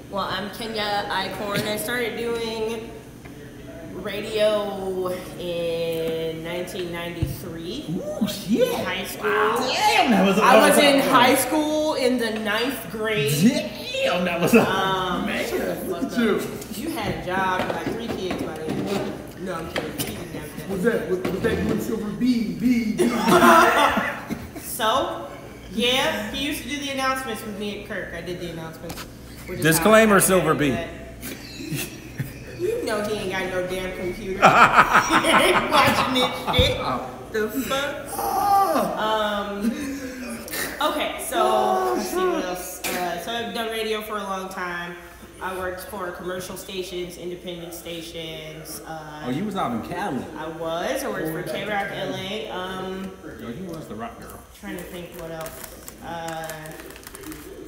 Well, I'm Kenya Icorn. I started doing radio in 1993. Ooh, shit. In high school. Damn, that was a I long was time in ago. high school in the 9th grade. Damn, that was a You had a job and like 3 kids by then. No, I'm kidding. He didn't have Was that one silver B? So, yeah, he used to do the announcements with me at Kirk. I did the announcements. which is Disclaimer, how I Silver B. that. You know he ain't got no damn computer. He ain't watching this shit. The fuck? Okay, so let's see what else. So I've done radio for a long time. I worked for commercial stations, independent stations. Oh, you was out in Cali. I worked for K-Rock LA. Yo, you was the rock girl. Trying to think what else.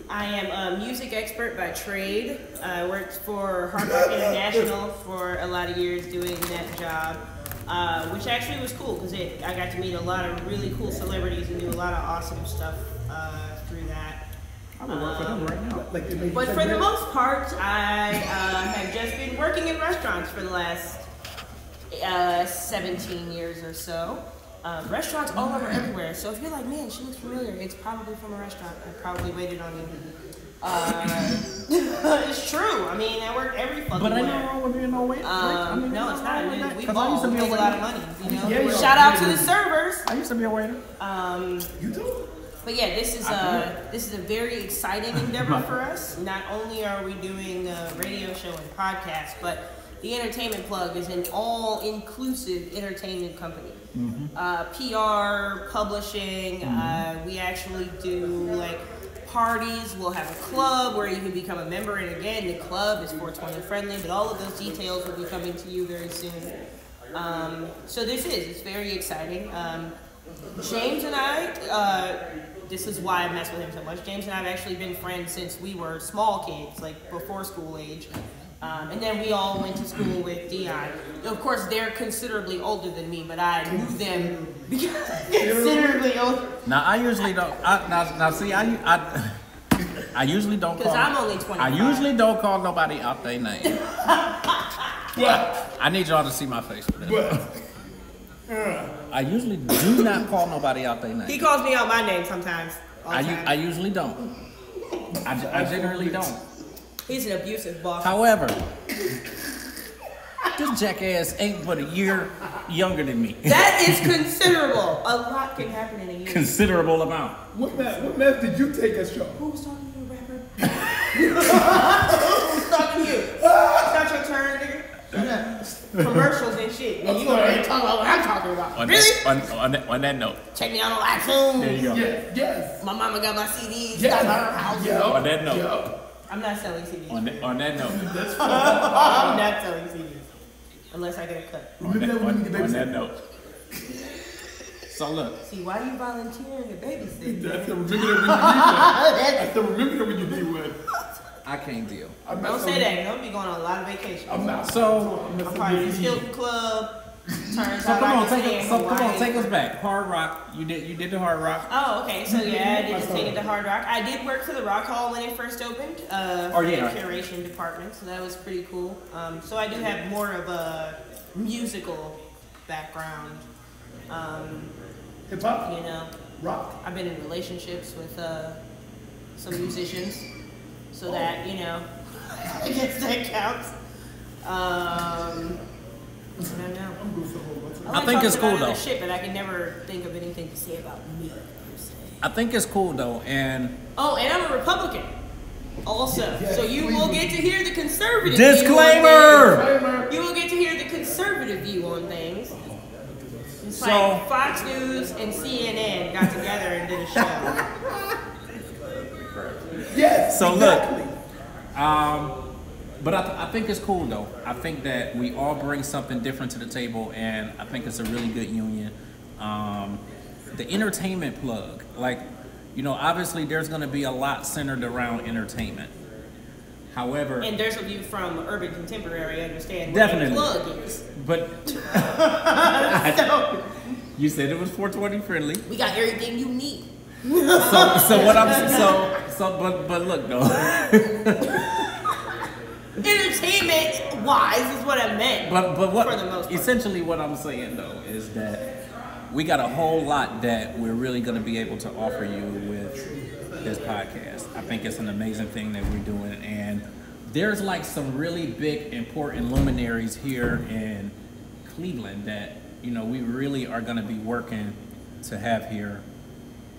I am a music expert by trade. I worked for Hard Rock International for a lot of years doing that job, which actually was cool because I got to meet a lot of really cool celebrities and do a lot of awesome stuff through that. I would work for them right now. But for the most part, I have just been working in restaurants for the last 17 years or so. Restaurants all over everywhere. So if you're like, man, she looks familiar, it's probably from a restaurant. I probably waited on you. It's true. I mean, I work every fucking But I where. know wrong with being no wait. No, it's not. We 'Cause I used to ball. We be a make a lot of waiter. money. You know? Yeah, Shout out to the servers. I used to be a waiter. You do? But yeah, this is a very exciting endeavor for us. Not only are we doing a radio show and podcast, but the Entertainment Plug is an all-inclusive entertainment company. PR, publishing. We actually do like parties. We'll have a club where you can become a member. And again, the club is 420 friendly. But all of those details will be coming to you very soon. So it's very exciting. James and I, this is why I mess with him so much. James and I have actually been friends since we were small kids, like before school age. And then we all went to school with Dion. Of course, they're considerably older than me, but I knew them considerably older. Now I usually don't. I usually don't call. Because I'm only 25. I usually don't call nobody out their name. But I need y'all to see my face for this. I usually do not call nobody out their He name. calls me out my name sometimes. All the time. I usually don't. I generally don't. He's an abusive boss. However, this jackass ain't but a year younger than me. That is considerable. A lot can happen in a year. Considerable amount. what mess did you take us from? Who was talking to you, rapper? Who's talking to you? It's not your turn, nigga. Commercials and shit. And you gonna talk about what I'm talking about. On that note. Check me out on iTunes. There you go. Yes. My mama got my CDs. Yes. Got her house. On that note. I'm not selling CDs. On that note. I'm not selling CDs. Unless I get a cut. Remember that when you On that note. So look. See, why are you volunteering to babysit? I still remember that when you need one. I still remember that when you need one. I can't deal. I'm Don't not say that. Don't be going on a lot of vacations. I'm not. So I'm part of the Hilton Club. Turns So out come I on, can take stay us. in So come on, Hawaii. take us back. Hard Rock. You did the Hard Rock. Oh, okay. So yeah, I did just take it to Hard Rock. I did work for the Rock Hall when it first opened. For the curation department, so that was pretty cool. So I do have more of a musical background. Hip hop, You know, rock. I've been in relationships with some musicians, so that I guess that counts. I don't know. I'm good for a whole bunch of. I think it's cool, though. Shit, but I can never think of anything to say about me. Per se. I think it's cool though, and Oh, and I'm a Republican. Also, Yes, so you will get to hear the conservative Disclaimer! view on things. You will get to hear the conservative view on things. It's So- like Fox News and CNN got together and did a show. Yes. so exactly. look. But I think it's cool though. I think that we all bring something different to the table, and I think it's a really good union. The Entertainment Plug, obviously there's going to be a lot centered around entertainment. However, And there's a view from urban contemporary, understand Definitely. what a plug is. but So, you said it was 420 friendly. we got everything you need. So what I'm but look though. Entertainment wise is what I meant. But what for the most part. essentially what I'm saying though is that we got a whole lot that we're really going to be able to offer you with this podcast. I think it's an amazing thing that we're doing, and there's like some really big important luminaries here in Cleveland that we really are going to be working to have here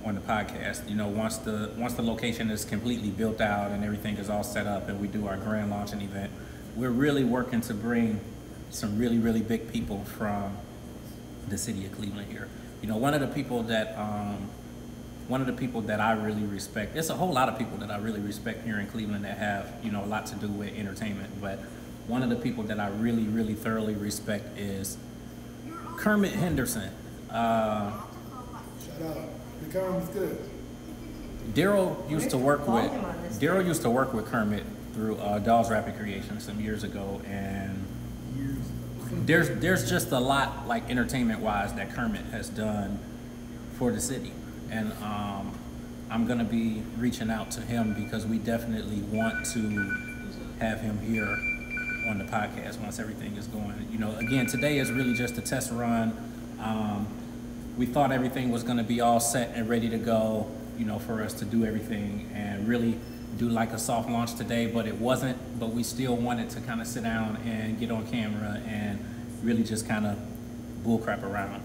on the podcast. Once the location is completely built out and everything is all set up and we do our grand launching event, we're really working to bring some really, really big people from the city of Cleveland here. One of the people that I really respect, there's a whole lot of people that I really respect here in Cleveland that have, a lot to do with entertainment, but one of the people that I really, really thoroughly respect is Kermit Henderson. Shout out. The Kermit's good. Daryl used to work with Kermit through Dolls Rapid Creation some years ago, and there's just a lot, like entertainment wise, that Kermit has done for the city, and I'm gonna be reaching out to him because we definitely want to have him here on the podcast once everything is going. Again, today is really just a test run. We thought everything was gonna be all set and ready to go, for us to do everything and really do like a soft launch today, but it wasn't. But we still wanted to kind of sit down and get on camera and really just kind of bullcrap around.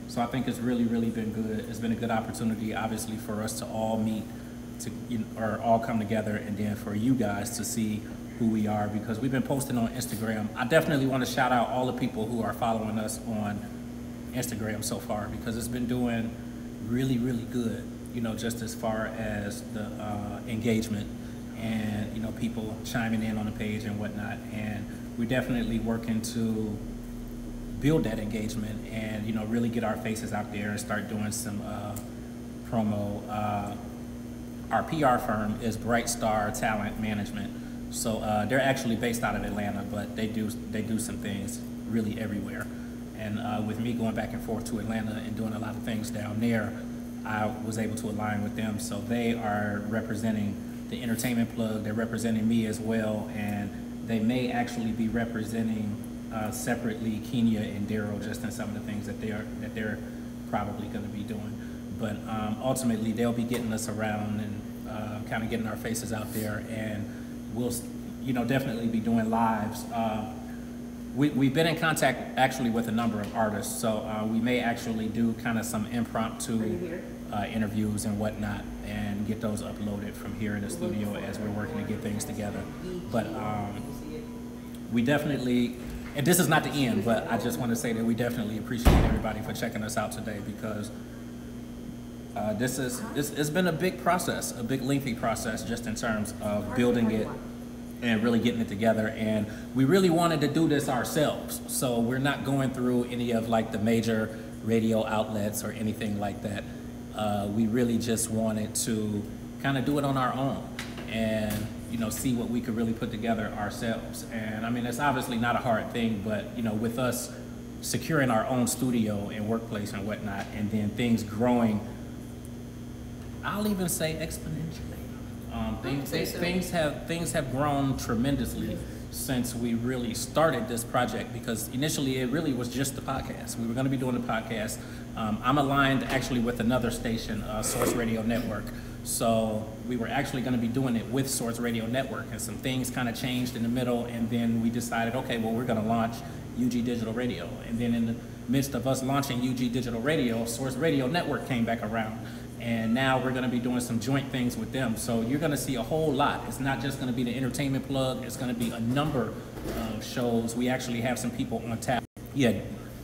So I think it's really, really been good. It's been a good opportunity, obviously, for us to all meet, or all come together, and then for you guys to see who we are, because we've been posting on Instagram. I definitely want to shout out all the people who are following us on Instagram so far, because it's been doing really, really good, just as far as the engagement and, people chiming in on the page and whatnot. And we're definitely working to build that engagement and, really get our faces out there and start doing some promo. Our PR firm is Bright Star Talent Management. So they're actually based out of Atlanta, but they do some things really everywhere. And with me going back and forth to Atlanta and doing a lot of things down there, I was able to align with them. So they are representing the entertainment plug. They're representing me as well, and they may actually be representing separately Kenya and Daryl, just in some of the things that they're probably going to be doing. But ultimately, they'll be getting us around and kind of getting our faces out there, and we'll definitely be doing lives. We've been in contact actually with a number of artists, so we may actually do kind of some impromptu interviews and whatnot and get those uploaded from here in the studio as we're working to get things together. But we definitely, and this is not the end, but I just want to say that we definitely appreciate everybody for checking us out today, because it's been a big process, a big lengthy process, just in terms of building it and really getting it together. And we really wanted to do this ourselves, so we're not going through any of like the major radio outlets or anything like that. We really just wanted to kind of do it on our own and see what we could really put together ourselves. And I mean, it's obviously not a hard thing, but with us securing our own studio and workplace and whatnot, and then things growing, I'll even say exponentially. Things have grown tremendously since we really started this project, because initially it really was just the podcast. We were going to be doing the podcast. I'm aligned actually with another station, Source Radio Network. So we were actually going to be doing it with Source Radio Network, and some things kind of changed in the middle, and then we decided, okay, well, we're going to launch UG Digital Radio. And then in the midst of us launching UG Digital Radio, Source Radio Network came back around. And now we're going to be doing some joint things with them. So you're going to see a whole lot. It's not just going to be the entertainment plug. It's going to be a number of shows. We actually have some people on tap. Yeah,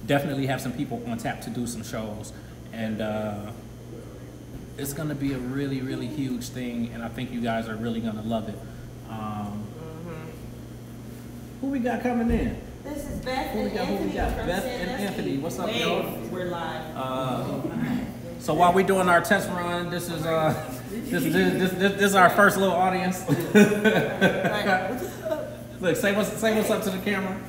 definitely have some people on tap to do some shows. And it's going to be a really, really huge thing. And I think you guys are really going to love it. Who we got coming in? This is Beth and Anthony. Beth and Anthony. What's up, y'all? We're live. So while we're doing our test run, this is this is our first little audience. Look, say what's up to the camera.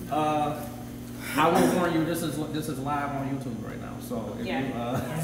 I will warn you, this is live on YouTube right now. So if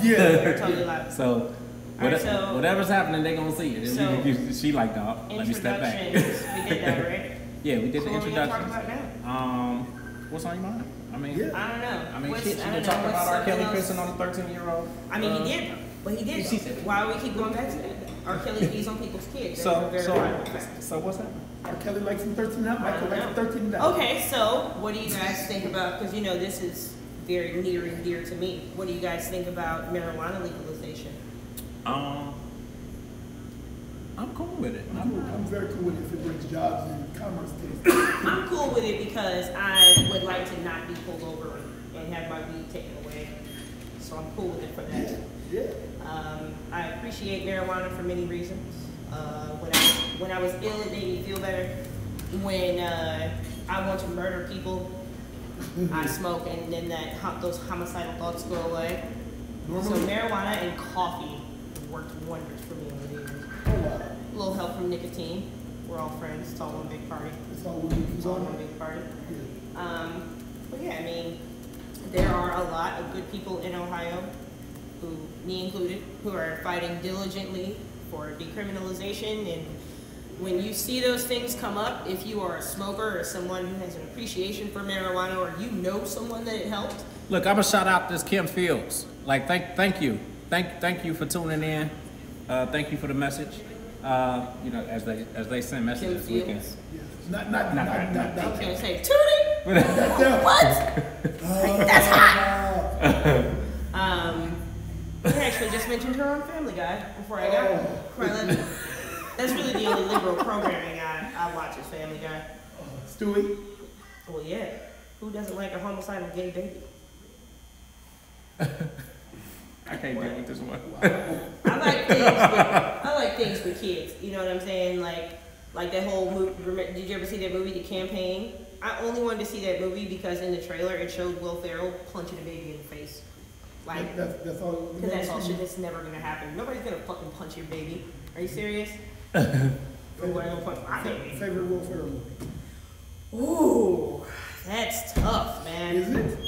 we're totally live. So, whatever's happening, they gonna see it. So she like, dog. Let me step back. We did that, right? Yeah, we did So the what are we gonna introductions. talk about now? What's on your mind? I mean, Yeah. I don't know. I mean, What's- shit, she I been don't know. talking What's about R. Kelly something else? pissing on a 13-year-old. I mean, he did, but he did. She said it. Why do we keep going back to that? R. Kelly pees on people's kids. So That's a very violent fact. what's happening? R. Kelly likes some 13 up, Michael likes some 13 down. Okay, so what do you guys think about? Because you know this is very near and dear to me. What do you guys think about marijuana legalization? I'm cool with it. I'm very cool with it if it brings jobs and commerce to this. I'm cool with it because I would like to not be pulled over and have my weed taken away. So I'm cool with it for that. Yeah. I appreciate marijuana for many reasons. When I was ill, it made me feel better. When I want to murder people, I smoke, and then those homicidal thoughts go away. Normally? So marijuana and coffee worked wonders for me over the years. Oh, wow. A little help from nicotine. We're all friends. It's all one big party. That's all we It's do. all one big party. Yeah. But yeah, I mean, there are a lot of good people in Ohio, who, me included, who are fighting diligently for decriminalization. And when you see those things come up, if you are a smoker or someone who has an appreciation for marijuana, or you know someone that it helped, Look, I'm gonna shout out this Kim Fields. Like, thank you for tuning in. Thank you for the message. You know, as they send messages, we can. Fields. Not I can't say Tootie. that. What? That's hot. I actually just mentioned her on Family Guy before I got. That's really the only liberal programming I watch is Family Guy. Stewie. Well, yeah. Who doesn't like a homicidal gay baby? I can't deal with this one. I like things with kids. You know what I'm saying? Like that whole movie. Did you ever see that movie, The Campaign? I only wanted to see that movie because in the trailer it showed Will Ferrell punching a baby in the face. Like, That's all. because that's all shit that's never gonna happen. Nobody's gonna fucking punch your baby. Are you serious? Nobody gonna punch my baby. Favorite Will Ferrell movie? Ooh, that's tough, man. Is it?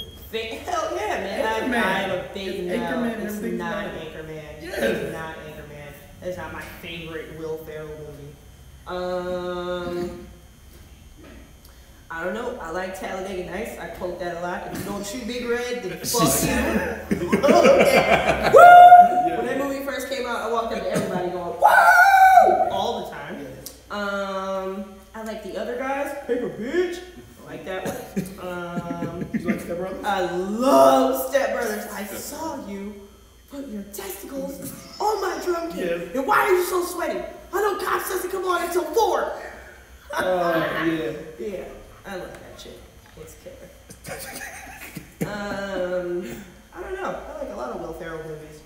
Hell yeah, man. Anchorman. I'm a big It's no. Anchorman and It's everything's not better. Anchorman. Yes. It's not Anchorman. That's not my favorite Will Ferrell movie. I don't know. I like Talladega Nights. I quote that a lot. If you don't shoot Big Red, then fuck you. Okay. Woo! When that movie first came out, I walked up to everybody going, "Woo!" all the time. I like The Other Guys. Paper Bitch. I like that one. You like Step Brothers? I love Step Brothers. I saw you put your testicles on my drum kit. Yes. And why are you so sweaty? I know cops doesn't come on until 4. Yeah. Yeah, I love that shit. It's killer. I don't know. I like a lot of Will Ferrell movies.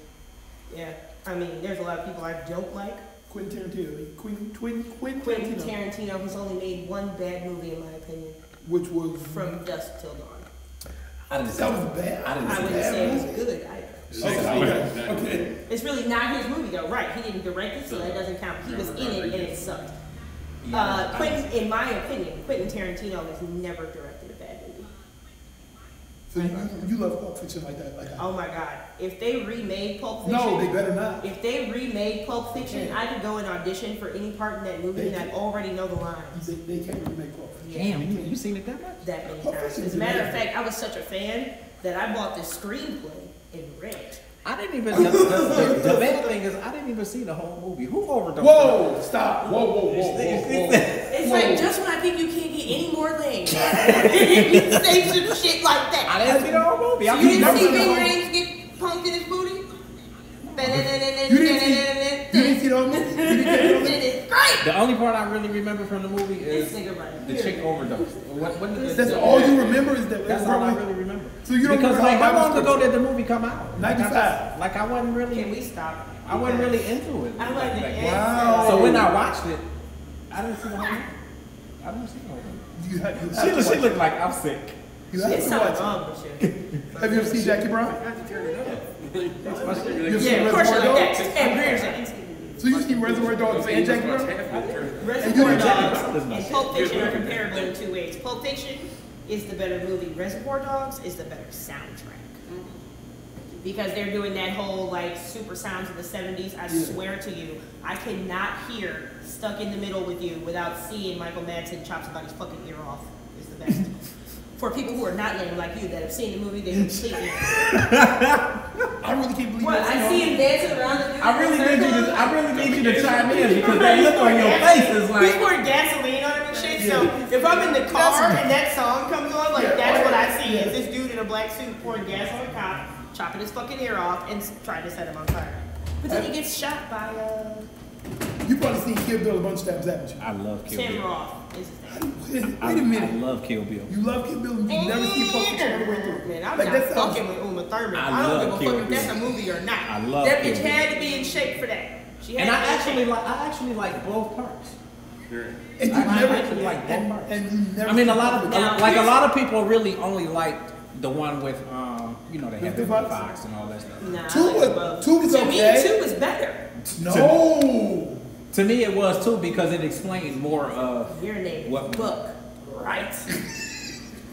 Yeah, I mean, there's a lot of people I don't like. Quentin Tarantino. Quentin Quentin Tarantino. Tarantino has only made one bad movie, in my opinion, Which was From Dusk Till Dawn. That was bad. I wouldn't say it was good either. Okay. It's really not his movie though, right? He didn't direct it, so that doesn't count. He was in it and it sucked. Quentin, in my opinion, Quentin Tarantino has never directed a bad movie. So you love Pulp Fiction like that? Oh my God! If they remade Pulp Fiction, No, they better not. If they remade Pulp Fiction, I could go and audition for any part in that movie, and I already know the lines. They can't remake Pulp Fiction. Damn, you seen it that much? That many Pulp times. Fiction As is a matter of amazing. fact, I was such a fan that I bought this screenplay and read it. I didn't even. The bad thing is, I didn't even see the whole movie. Who overdosed? Whoa! Stop! Whoa! It's like just when I think you can't get any more things, you say some shit like that. I didn't see the whole movie. You didn't see Big Rings get punked in his booty? You didn't see the whole movie? You didn't get the whole movie? It's great. The only part I really remember from the movie This is nigga right the here. chick overdosed. What did That's all you remember is that. That's all I really remember. So you don't because remember like how how long much- ago did the movie come out? 95. Like I wasn't really. Can we stop? I wasn't really into it. I wasn't into Wow. So when I watched it, I didn't see the whole movie. I didn't see the whole movie. You have to She watch looked like I'm sick. it. You have It's to something watch wrong with you. it. Have you ever seen Jackie Brown? Yeah, of course you like that. And Greer's in it. So you see Reservoir Dogs and Jackie Brown? Reservoir didn't check Dogs and Pulp Fiction are comparable in 2 ways. Pulp Fiction is the better movie. Reservoir Dogs is the better soundtrack. Because they're doing that whole like super sounds of the 70s. I swear to you, I cannot hear stuck in the middle with you without seeing Michael Madsen chop somebody's fucking ear off is the best. For people who are not lame like you that have seen the movie, they completely. I really can't believe What? I see him dancing around the. I really need you to chime in because that look on your face is He's like. pouring gasoline on him and shit. So if I'm in the car and that song comes on, like that's what I see. Is this dude in a black suit pouring gas on a cop, chopping his fucking ear off, and trying to set him on fire. But then he gets shot by You probably seen Kill Bill a bunch of times, haven't you? I love Kill Tim Bill. Roth. Is his name. Wait a minute. I love Kill Bill. You love Kill Bill and you never see Pulp Fiction all the way through. Man, I'm Like, not that sounds- fucking with Uma Thurman. I I don't love give a Kill fuck if that's a Bill. movie or not. I love that Kill bitch Bill. had to be in shape for that. She had And to be in shape. I actually like both parts. And you I never, actually like both parts. and you never. I mean, a lot Now, of people really only liked the one with you know, they had With the the Fox? Fox and all that stuff. Nah, Two I was- like both. two was To okay. me, 2 was better. No. To me, it was too because it explained more of Your name is What- Buck, right?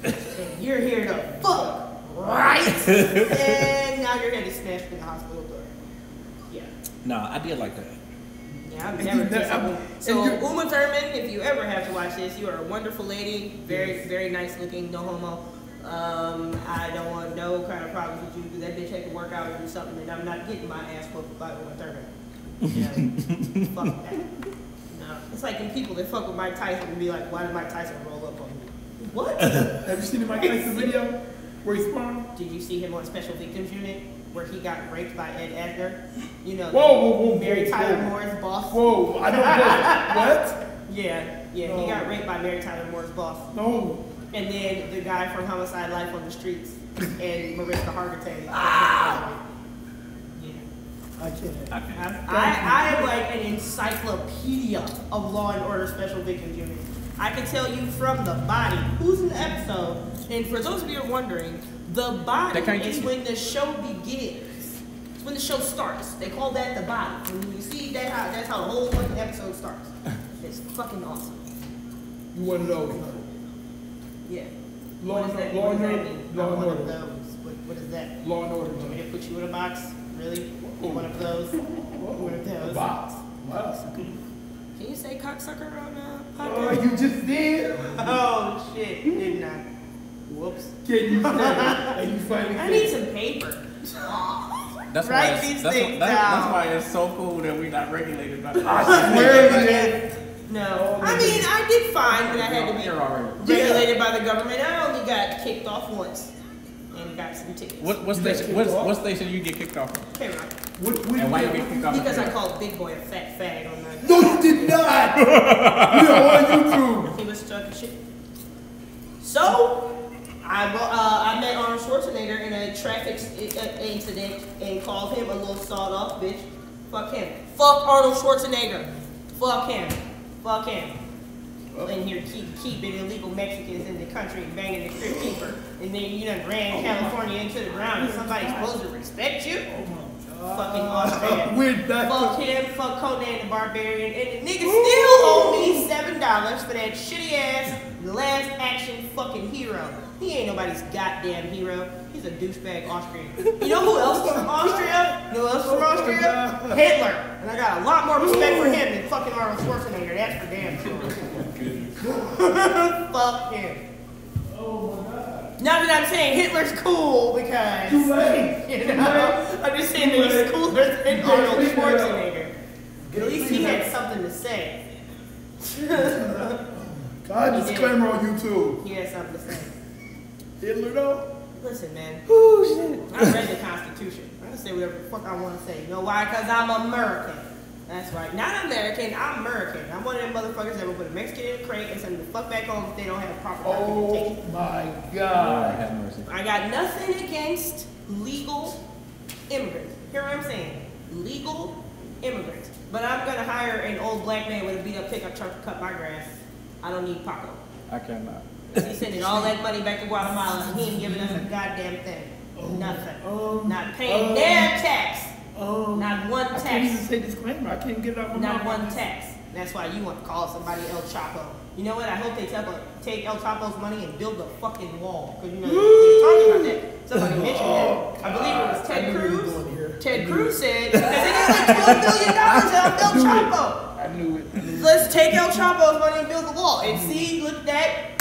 And you're here to fuck, right? And now you're here to smash in the hospital door. Yeah. Nah, I did like that. Yeah, I've And never you ne- disappointed. and So you're- Uma Thurman, if you ever have to watch this, you are a wonderful lady, very nice looking, no homo. I don't want no kind of problems with you because that bitch had to work out or do something, and I'm not getting my ass whooped by Uma Thurman. Yeah, fuck that. No, it's like when people that fuck with Mike Tyson and be like, why did Mike Tyson roll up on me? What? Have you seen the Mike Tyson video where he spawned? Did you see him on Special Victims Unit where he got raped by Ed Asner? You know, Whoa, Mary Tyler whoa. Moore's boss. Whoa, I don't know. What? Yeah, he No. got raped by Mary Tyler Moore's boss. No. And then the guy from Homicide: Life on the Streets and Mariska Hargitay. Yeah. I can't. I am like an encyclopedia of Law and Order Special Victims Unit. I can tell you from the body who's in the episode. And for those of you who are wondering, the body They can't is get you. when the show begins. It's when the show starts. They call that the body. When you see that, that's how the whole fucking episode starts. It's fucking awesome. You one of those. Yeah. Law What and does that Law and mean? Order. Law and One of Order. those. What is that? Law and Order. Want me to put you in a box? Really? One of those? One of those? Box. Wow. Can you say cocksucker on Oh, podcast? you just did? Oh shit, didn't I? Whoops. Can you say it? And you finally I said need it. some paper. That's Write why these that's, things that's down. why it's so cool that we're not regulated by I swear to you. No. I mean, I did fine, but I had to You're already. be regulated by the government. I only got kicked off once and got some tickets. What You got station? kicked off? What station you get kicked off from? Hey, Rock. And why you get kicked off? Because I called Big Boy a fat fag on my. No, you did not. You're on YouTube. He was stuck in shit. So, I met Arnold Schwarzenegger in a traffic incident and called him a little sawed-off bitch. Fuck him. Fuck Arnold Schwarzenegger. Fuck him. Fuck him. And here keeping illegal Mexicans in the country and banging the strip keeper. And then you done ran California into the ground and somebody's supposed to respect you? Fucking Austria. We're back Fuck to him, fuck Conan the Barbarian, and the nigga still owe me $7 for that shitty ass Last Action fucking hero. He ain't nobody's goddamn hero. He's a douchebag Austrian. You know who else is from Austria? You know who else is from Austria? Hitler. And I got a lot more respect for him than fucking Arnold Schwarzenegger. That's for damn sure. Fuck him. Not that I'm saying Hitler's cool because, Too late. you know, I'm just saying that he's cooler than Arnold Schwarzenegger. At least he had something to say. God, disclaimer on YouTube. He had something to say. Hitler though? Listen, man. Oh shit. I read the Constitution. I can say whatever the fuck I want to say. You know why? Because I'm American. That's right. Not American, I'm American. I'm one of them motherfuckers that will put a Mexican in a crate and send them the fuck back home if they don't have proper Oh documentation. my Lord God. have mercy. I got nothing against legal immigrants. Hear what I'm saying? Legal immigrants. But I'm going to hire an old black man with a beat up pickup truck to cut my grass. I don't need Paco. I cannot. He's sending all that money back to Guatemala and he ain't giving us a goddamn thing. Nothing. Not paying their tax. Not one I can't even tax. say disclaimer. I can't get it out my Not mouth. one tax. That's why you want to call somebody El Chapo. You know what? I hope they take El Chapo's money and build a fucking wall. Because, you know, they're talking about that. Somebody mentioned that. I believe it was I Ted knew he was Cruz. going here. Ted Cruz said, because they got like $12 billion out of El Chapo. I knew it. let's take El Chapo's money and build the wall. And see, look at that.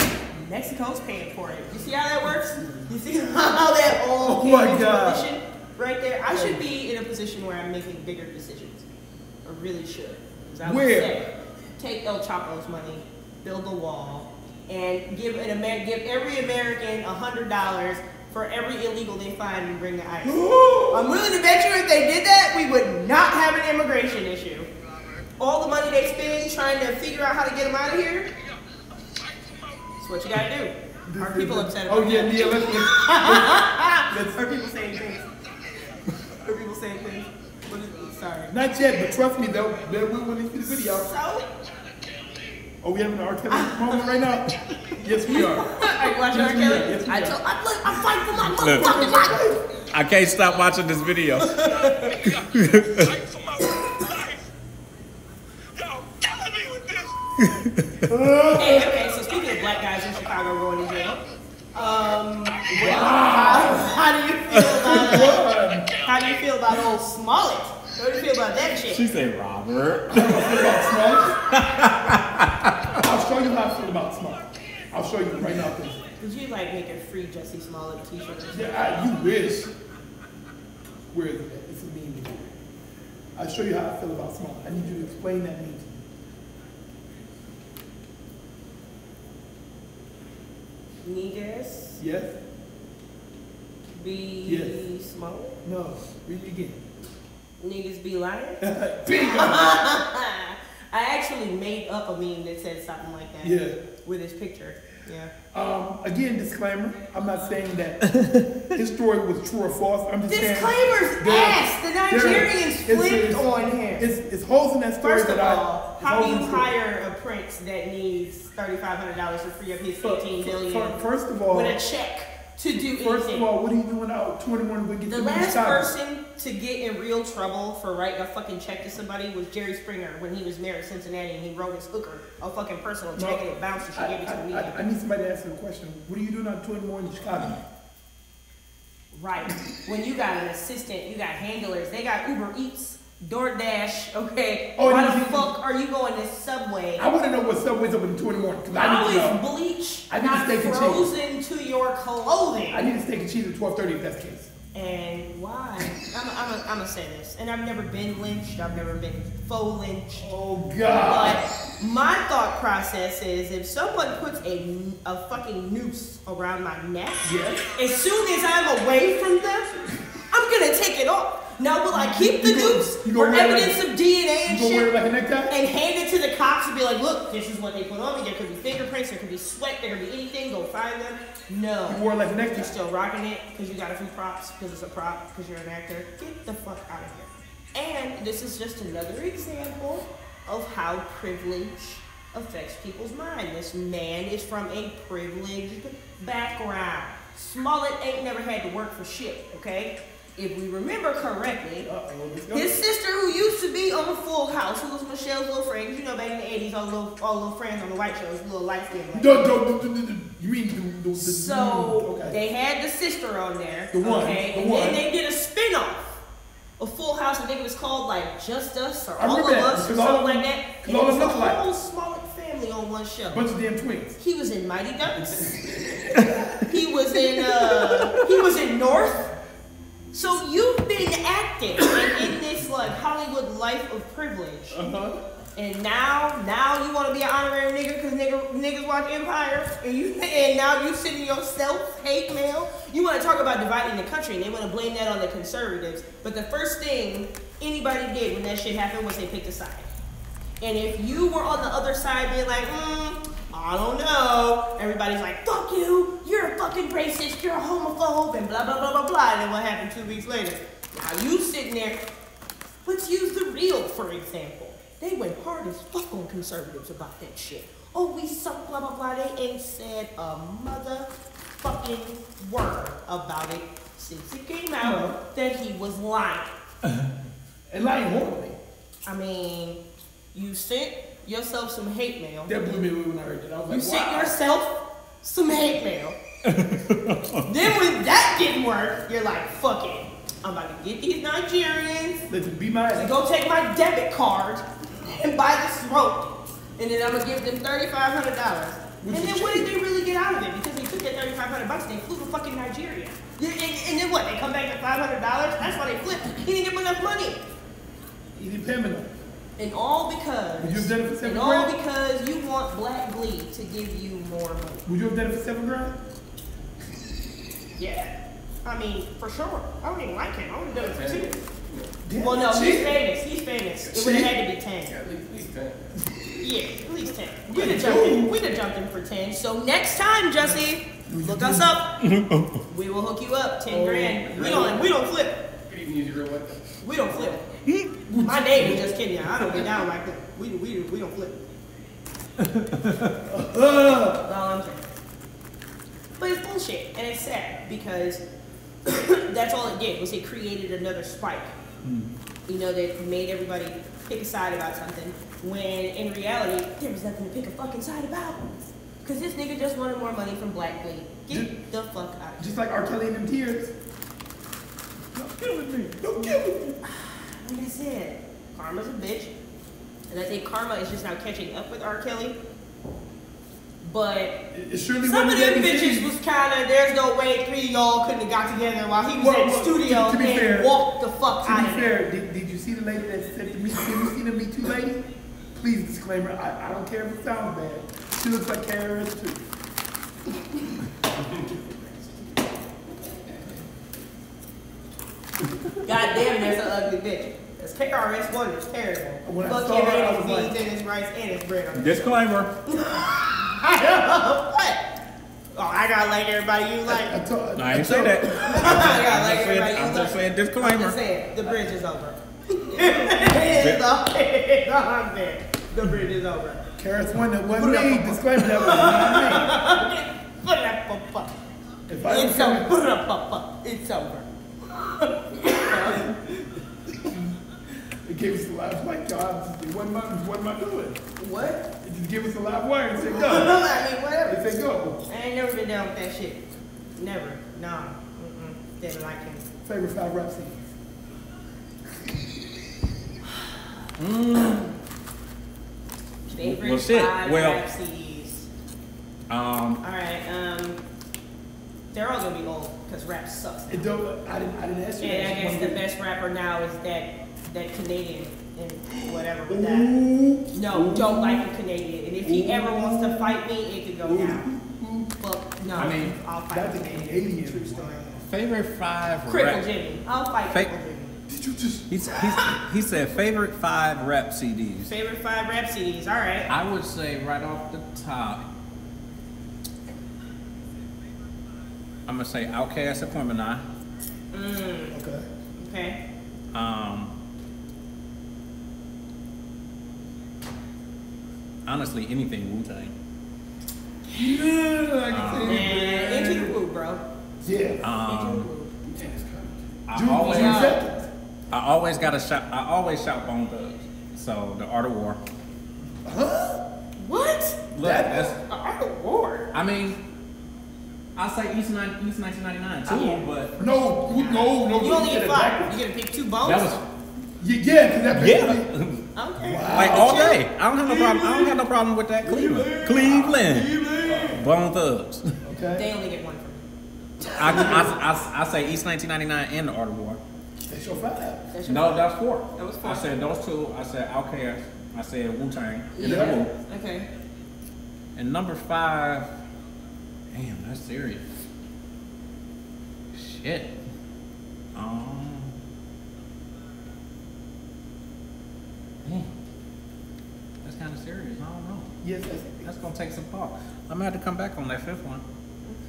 Mexico's paying for it. You see how that works? You see how that all came into position right there? I should be in a position where I'm making bigger decisions. I really should. I would say, take El Chapo's money, build the wall, and give every American $100 for every illegal they find and bring to ICE. I'm willing to bet you if they did that, we would not have an immigration issue. All the money they spend trying to figure out how to get them out of here, that's what you gotta do. Are people upset about that? Are people saying things? Are people saying things? Sorry. Not yet, but trust me, they'll will when they see the video. So? Oh, we having an R. Kelly moment right now? Yes, we are. Are you watching R. Kelly? Yes, we are. I'm fighting for my motherfucking life. I can't stop watching this video. Fight for my life. Y'all killing me with this. Okay, so speaking of black guys in Chicago going to jail, how do you feel about old Smollett? What do you feel about that shit? She said, Robert. I'll show you how I feel about Smollett. I'll show you right now. Did you like make a free Jussie Smollett t-shirt? Yeah, you wish. Where is it? It's a meme. I'll show you how I feel about Smollett. I need you to explain that meme to me. Niggas Yes? be Yes. Smollett? No. Read it again. Niggas be lying? Bingo! I actually made up a meme that said something like that. Yeah. With his picture. Yeah. Again, disclaimer. I'm not saying that his story was true or false. I'm just Disclaimer's saying. ass! The Nigerians flipped on him. It's holes in that story. First of all, how do you holes in hire a prince that needs $3,500 to free up his $15 billion First of all, with a check to do First anything? of all, what are you doing out 21 to get The last person to get in real trouble for writing a fucking check to somebody was Jerry Springer when he was mayor of Cincinnati and he wrote his hooker a fucking personal check and it bounced and she gave it to the media. I need somebody to answer the question. What are you doing out 21 in Chicago? Right. When you got an assistant, you got handlers, they got Uber Eats, DoorDash, okay? Oh, why the fuck are you going to Subway? I want to know what Subway's open at 2 in the morning. Because I How need to is know. bleach I need not a steak and cheese. frozen to your clothing? I need a steak and cheese at 12:30 if that's the case. And why? I'm gonna say this, and I've never been lynched. I've never been faux lynched. Oh, God. But my thought process is, if someone puts a fucking noose around my neck, Yes. as soon as I'm away from them, I'm gonna take it off. Now, will I keep the noose for evidence of DNA and You gonna wear shit? it like a necktie? And hand it to the cops and be like, look, this is what they put on me. There could be fingerprints, there could be sweat, there could be anything. Go find them. No. You wore it like a necktie? You're still rocking it because you got a few props, because it's a prop, because you're an actor. Get the fuck out of here. And this is just another example of how privilege affects people's mind. This man is from a privileged background. Smollett ain't never had to work for shit, okay? If we remember correctly, his sister, who used to be on Full House, who was Michelle's little friend, 'cause you know back in the 80s, all little friends on the white shows, little light skin. You mean the So okay. they had the sister on there, The one, okay, the and one. then they did a spin-off of Full House. I think it was called like Just Us or I All of remember that, Us or because all something of like them- that. because And all it was of the them look alike. whole Smollett family on one show. Bunch of damn twins. He was in Mighty Ducks. he was in North. So you've been acting in this like Hollywood life of privilege. And now you want to be an honorary nigga because niggas watch Empire, and now you sending yourself hate mail. You want to talk about dividing the country, and they want to blame that on the conservatives. But the first thing anybody did when that shit happened was they picked a side. And if you were on the other side being like, I don't know, everybody's like, fuck you, you're a fucking racist, you're a homophobe, and blah, blah, blah, blah, blah. And then what happened 2 weeks later? Now you sitting there, let's use The Real, for example. They went hard as fuck on conservatives about that shit. Oh, we suck, blah, blah, blah. They ain't said a motherfucking word about it since it came out that he was lying. And lying horribly. I mean, you sent yourself some hate mail. That blew me away when I heard that. I was like, You sent wow. yourself some hate mail. Then when that didn't work, you're like, fuck it. I'm about to get these Nigerians Let them be my to go take my debit card and buy this rope. and then I'm gonna give them $3,500. And then what did they really get out of it? Because they took that $3,500, they flew to fucking Nigeria. And then what? They come back at $500? That's why they flipped. He didn't give him enough money. He didn't pay him enough. And all because. Would you have done it for $7 And grand? all because you want Black Glee to give you more money. Would you have done it for $7 grand? Yeah. I mean, for sure. I don't even like him. I would have done it for 2. Damn, Well, no, he's cheap. famous. He's famous. It would have had to be 10. Yeah, at least 10. Yeah, at least 10. We'd have jumped in for 10. So next time, Jussie, look us up. We will hook you up. 10 grand. We don't flip. You could even use your real weapon. We don't flip. My name is just kidding. I don't get down like that. We don't flip. That's all I'm saying. But it's bullshit, and it's sad because that's all it did was it created another spike. You know, that made everybody pick a side about something when in reality there was nothing to pick a fucking side about. Cause this nigga just wanted more money from Black Glee. Get the fuck out of here. Just like R. Kelly and them tears. Don't kill with me. Don't kill with me. Like I said, karma's a bitch. And I think karma is just now catching up with R. Kelly. But It surely some of wasn't them that bitches easy. was kinda, there's no way 3 of y'all couldn't have got together while he was Well, at the studio to be and fair- walked the fuck To out be of there. fair, did you see the lady that said to me, have you seen the Me Too lady? Please, disclaimer, I don't care if it sounds bad. She looks like KRS too. God damn, there's an ugly bitch. Because KRS-One is terrible. When I Fuck saw him her, I and his was beans like- and his rice and his bread on it. Disclaimer. What? Oh, I gotta like everybody you like. I ain't say that. I gotta like everybody you I'm like. just saying I'm disclaimer. just saying, the bridge is over. It's on there. The bridge is over. KRS-One, that wasn't me. Disclaimer, that was not me. If I It's was over. It's over. it gave us a live like God. What am I doing? What? It just gave us a live wire and said go. I mean, whatever. It said go. I ain't never been down with that shit. Never. Nah. Didn't like him. Favorite 5 rap scenes. Favorite Well, shit. 5 Well, rap CDs. Um, Alright, they're all gonna be old because rap sucks now. It don't. I didn't ask you. And I that. guess the best rapper now is that Canadian and whatever with that. Ooh. No, don't like the Canadian. And if he ever wants to fight me, it could go down. Fuck no. I mean, I'll fight That's the a Canadian. Canadian. True story. favorite 5 Cripple rap. Jimmy. I'll fight Fake- Cripple Jimmy. Did you just? He said favorite 5 rap CDs. Favorite 5 rap CDs. All right. I would say right off the top, I'm gonna say Outkast and Gemini. Okay. Okay. Honestly, anything Wu-Tang. Yeah, I can say And Into the Woo, bro. Yeah. Into the Um, Woo. I always, Yeah. seconds. I always gotta shout. I always shout Bone Thugs. So the Art of War. What? Look, that's. Art of War. I mean, I say East 1999 too, but No. You only get get 5. You gotta pick 2 bones. that was Yeah, because that yeah. Okay. Like all day. I don't have no problem. I don't have no problem with that. Cleveland. Bone Thugs. Okay. They only get 1 from me. I say East 1999 and the Art of War. That's your 5. That's your No, five. that's 4. That was 4. I said those 2. I said Outkast. I said Wu-Tang. And Yeah. then Wu. Okay. And number 5. Damn, that's serious. Shit. That's kind of serious. I don't know. Yes, That's gonna take some thought. I'm gonna have to come back on that 5th one.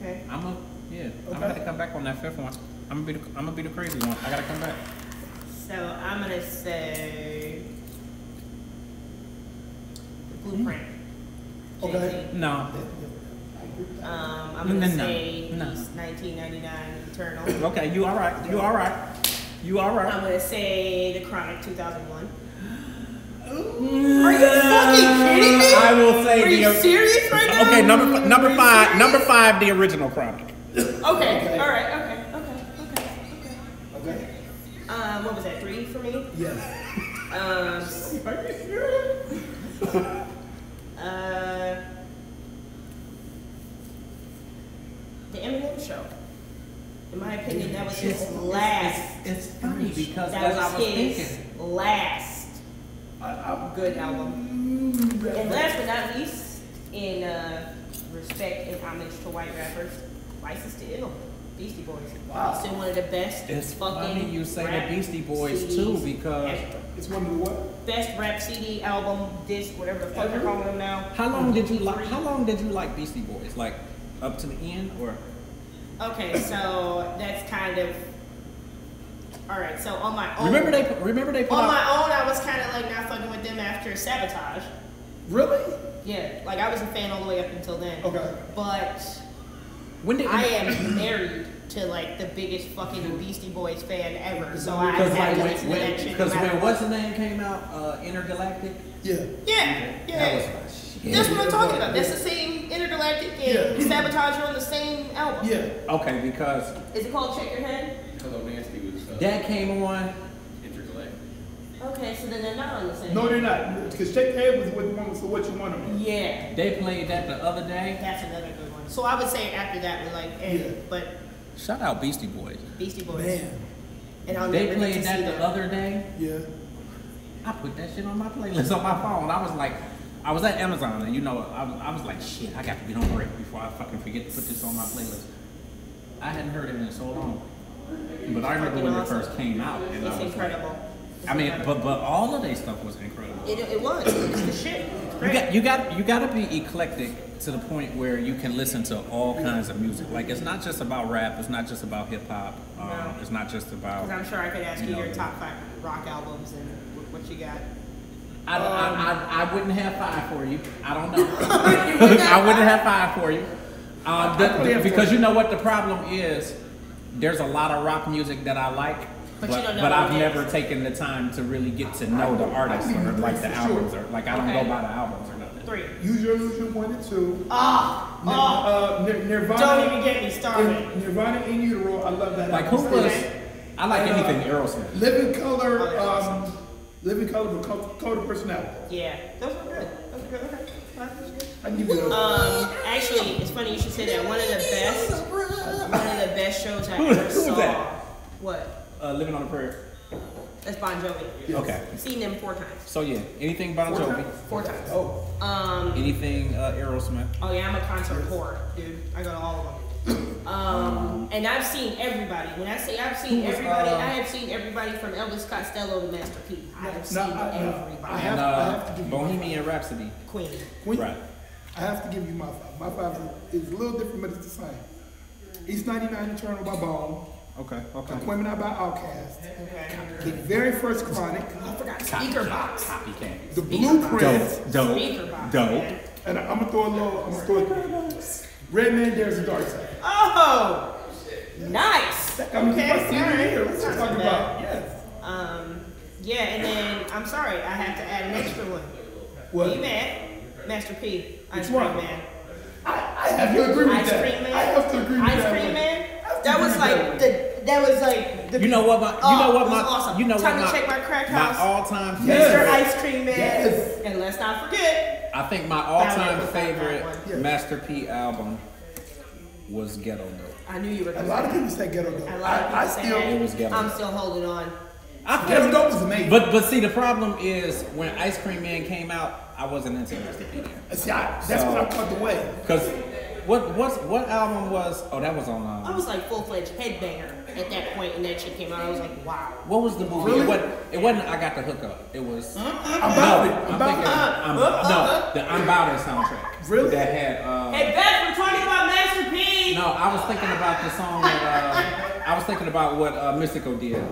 Okay. I'm gonna have to come back on that 5th one. I'm gonna be the crazy one. I gotta come back. So I'm gonna say the Blueprint. Okay. Jay-Z. No. I'm gonna No. say No. East 1999 Eternal. Okay, you all right. You all right. You all right. I'm gonna say The Chronic 2001. Are you fucking kidding me? I will say Are you serious right now? Okay, number 5. Number 5, the original Chronic. Okay. All right. Okay. Okay. What was that? 3 for me. Yes. was his last. It's funny because That as I was was his thinking, last good album. And last but not least, in respect and homage to white rappers, License to Ill, Beastie Boys. Wow. Still one of the best it's fucking funny you say rap the Beastie Boys CDs too because ever. It's one of the what? Best rap CD, album, disc, whatever the fuck they're calling them now. how long did you like Beastie Boys? Like up to the end or? Okay, so that's kind of all right. So on my own, Remember they put on out, my own, I was kind of like not fucking with them after Sabotage. Really? Yeah, like I was a fan all the way up until then. Okay. But when did I am married to like the biggest fucking Beastie Boys fan ever, so I because have to like listen to that shit. because no matter when what. what's the name came out, Intergalactic. Yeah. Yeah, That yeah. was my shit. That's what I'm talking about. That's the same Intergalactic and Yeah. Sabotage are on the same album. Yeah. Okay, because Is it called Check Your Head? Hello Nasty was that came on. Intergalactic. Okay, so then they're not on the same. No, they're not. Because Shake Your Head was with one. So what you want them? Yeah, They played that the other day. that's another good one. So I would say after that, we're like, Yeah. but Shout out Beastie Boys. Beastie Boys. Man. And I'll They never get played to see that the them. other day. Yeah. I put that shit on my playlist on my phone. I was like, I was at Amazon and you know, I was like, shit, I got to get on break before I fucking forget to put this on my playlist. I hadn't heard it in so long. But I remember when it first came out. And I It's was incredible. like, It's I mean, incredible. but all of their stuff was incredible. It was. It's the shit. It's great. You got to be eclectic to the point where you can listen to all kinds of music. Like it's not just about rap. It's not just about hip hop. No. It's not just about. Because I'm sure I could ask you know, your top 5 rock albums and what you got. I wouldn't have 5 for you. I don't know. I wouldn't have 5 for you. Because you know what the problem is. There's a lot of rock music that I like, But you don't know but what I've it never is. taken the time to really get to know the artists or like the albums or like I don't Okay. go by the albums or nothing. 3. Use Your Illusion 1 and 2. Nirvana. Don't even get me started. Nirvana in Utero. I love that. Like album. who was? I like anything Aerosmith. Living Color. Oh, that's awesome. Living Color with Code of Personality. Yeah, those were good. Those were good. Okay. I can give you those. Actually, it's funny you should say that. One of the best shows I ever who was saw. that? What? Living on a Prayer. That's Bon Jovi. Okay. I've seen them 4 times. So yeah, anything Bon Jovi, 4 times. Oh. anything Aerosmith. Oh yeah, I'm a concert whore, dude. I go to all of them. And I've seen everybody. When I say I've seen Who was, everybody, I have seen everybody from Elvis Costello to Master P. I have seen everybody. I And have to give you Bohemian Rhapsody. Queen. Queen. Right. I have to give you my 5. My 5 is a little different, but it's the same. East 99 Eternal by Bone. Okay. Aquemini by Outkast. Okay. The very first Chronic. I forgot Speaker Box. Copycat. The Blueprint. Speaker Box. man. And I'm gonna throw it. Red Man Dares the Dark Side. Oh, nice. I mean, Okay, what's the all right. here? What you Not talking too about? bad. Yes. Yeah, and then I'm sorry, I have to add an extra one. What? You mad? Master P. Ice Which Cream one? Man. I have to agree with Ice that. Cream Man. I have to agree with Ice that. Cream one. Man. I have to That was agree with like the. You know what my? Oh, You know what it was my? awesome. You know Time what to my? check my crack My house. all-time Yes. favorite. Mr. Ice Cream Man. Yes. And let's not forget. I think my That all-time was favorite that one. Yeah. Master P album was Ghetto Dope. I knew you were A gonna lot say of people say Ghetto Dope. that. A lot of people I say still. It was that. Ghetto. I'm still holding on. Ghetto Dope is amazing. But see, the problem is when Ice Cream Man came out, I wasn't into Master P then. See, that's So- what I caught the way. Cause what album was? Oh, that was on. I was like full-fledged headbanger at that point, and that shit came out. I was like, wow. What was the movie? Really? It wasn't. I got the hookup. It was. I'm about it. I'm I'm thinking. about it. The I'm About It soundtrack. Really? That had. Hey, Beth, we're talking about Master P. No, I was thinking about the song that. I was thinking about what Mystico did.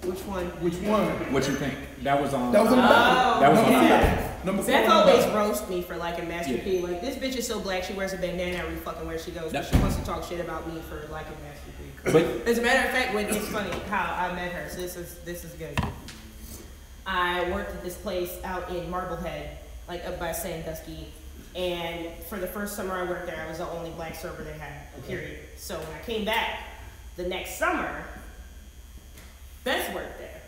Which one? Which one? What you think? That was on. That was on the back. That was on Number the four. back. Number 4. Beth always roast me for liking Master Yeah. P. Like, this bitch is so black, she wears a bandana every fucking where she goes, but That's- she wants to talk shit about me for liking Master P. But As a matter of fact, it's funny how I met her, so this is good. I worked at this place out in Marblehead, like up by Sandusky, and for the first summer I worked there, I was the only black server they had, period. So when I came back the next summer, Beth worked there.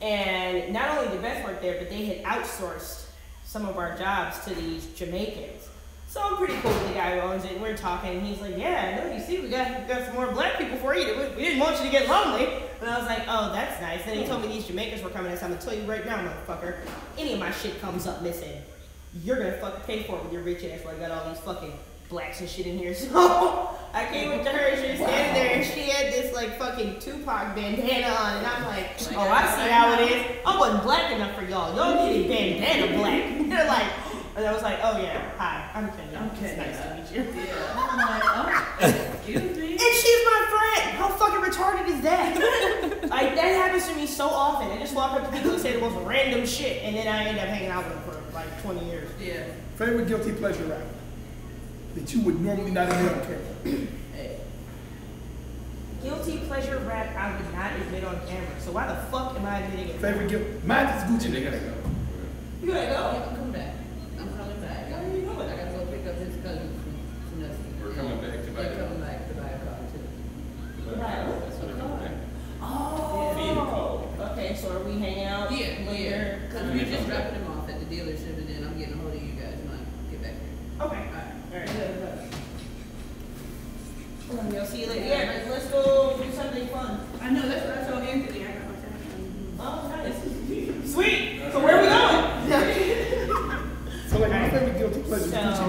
And not only did Beth work there, but they had outsourced some of our jobs to these Jamaicans. So I'm pretty cool with the guy who owns it, and we're talking, and he's like, yeah, no, you see, we got some more black people for you. We didn't want you to get lonely. And I was like, oh, that's nice. And he told me these Jamaicans were coming, and so I'm going to tell you right now, motherfucker, any of my shit comes up missing, you're going to fucking pay for it with your rich ass, where I got all these fucking blacks and shit in here. So I came up to her, and she was standing there, and she had this, like, fucking Tupac bandana on, and I'm like, oh, I see how it is. I wasn't black enough for y'all. Y'all needed bandana black. And they're like, and I was like, oh yeah, hi, I'm Kenya. It's nice to meet you. Yeah. I'm like, oh, excuse me. And she's my friend. How fucking retarded is that? Like, that happens to me so often. I just walk up to people and say the most random shit, and then I end up hanging out with them for like 20 years. Yeah. Favorite guilty pleasure rap that you would normally not admit on camera? Hey. Guilty pleasure rap I would not admit on camera. So why the fuck am I admitting it? Favorite guilty? Mine is Gucci. They gotta go. You gotta go. I'm coming back. I'm coming back. Where are you going? I gotta go pick up his cousin from Nessie. We're coming back to buy They're it. coming back to buy a car too. That's what I'm coming back. Oh. Okay, so are we hanging out later? Because we just dropping him off at the dealership, and then I'm getting a hold of you guys when I get back here. Okay. Alright. Alright. Yo, see you later. Yeah, let's go do something fun. I know, that's what I told Anthony. I got my time. Oh, nice. Sweet. So where are we going? So like my favorite guilty pleasure is Gucci So,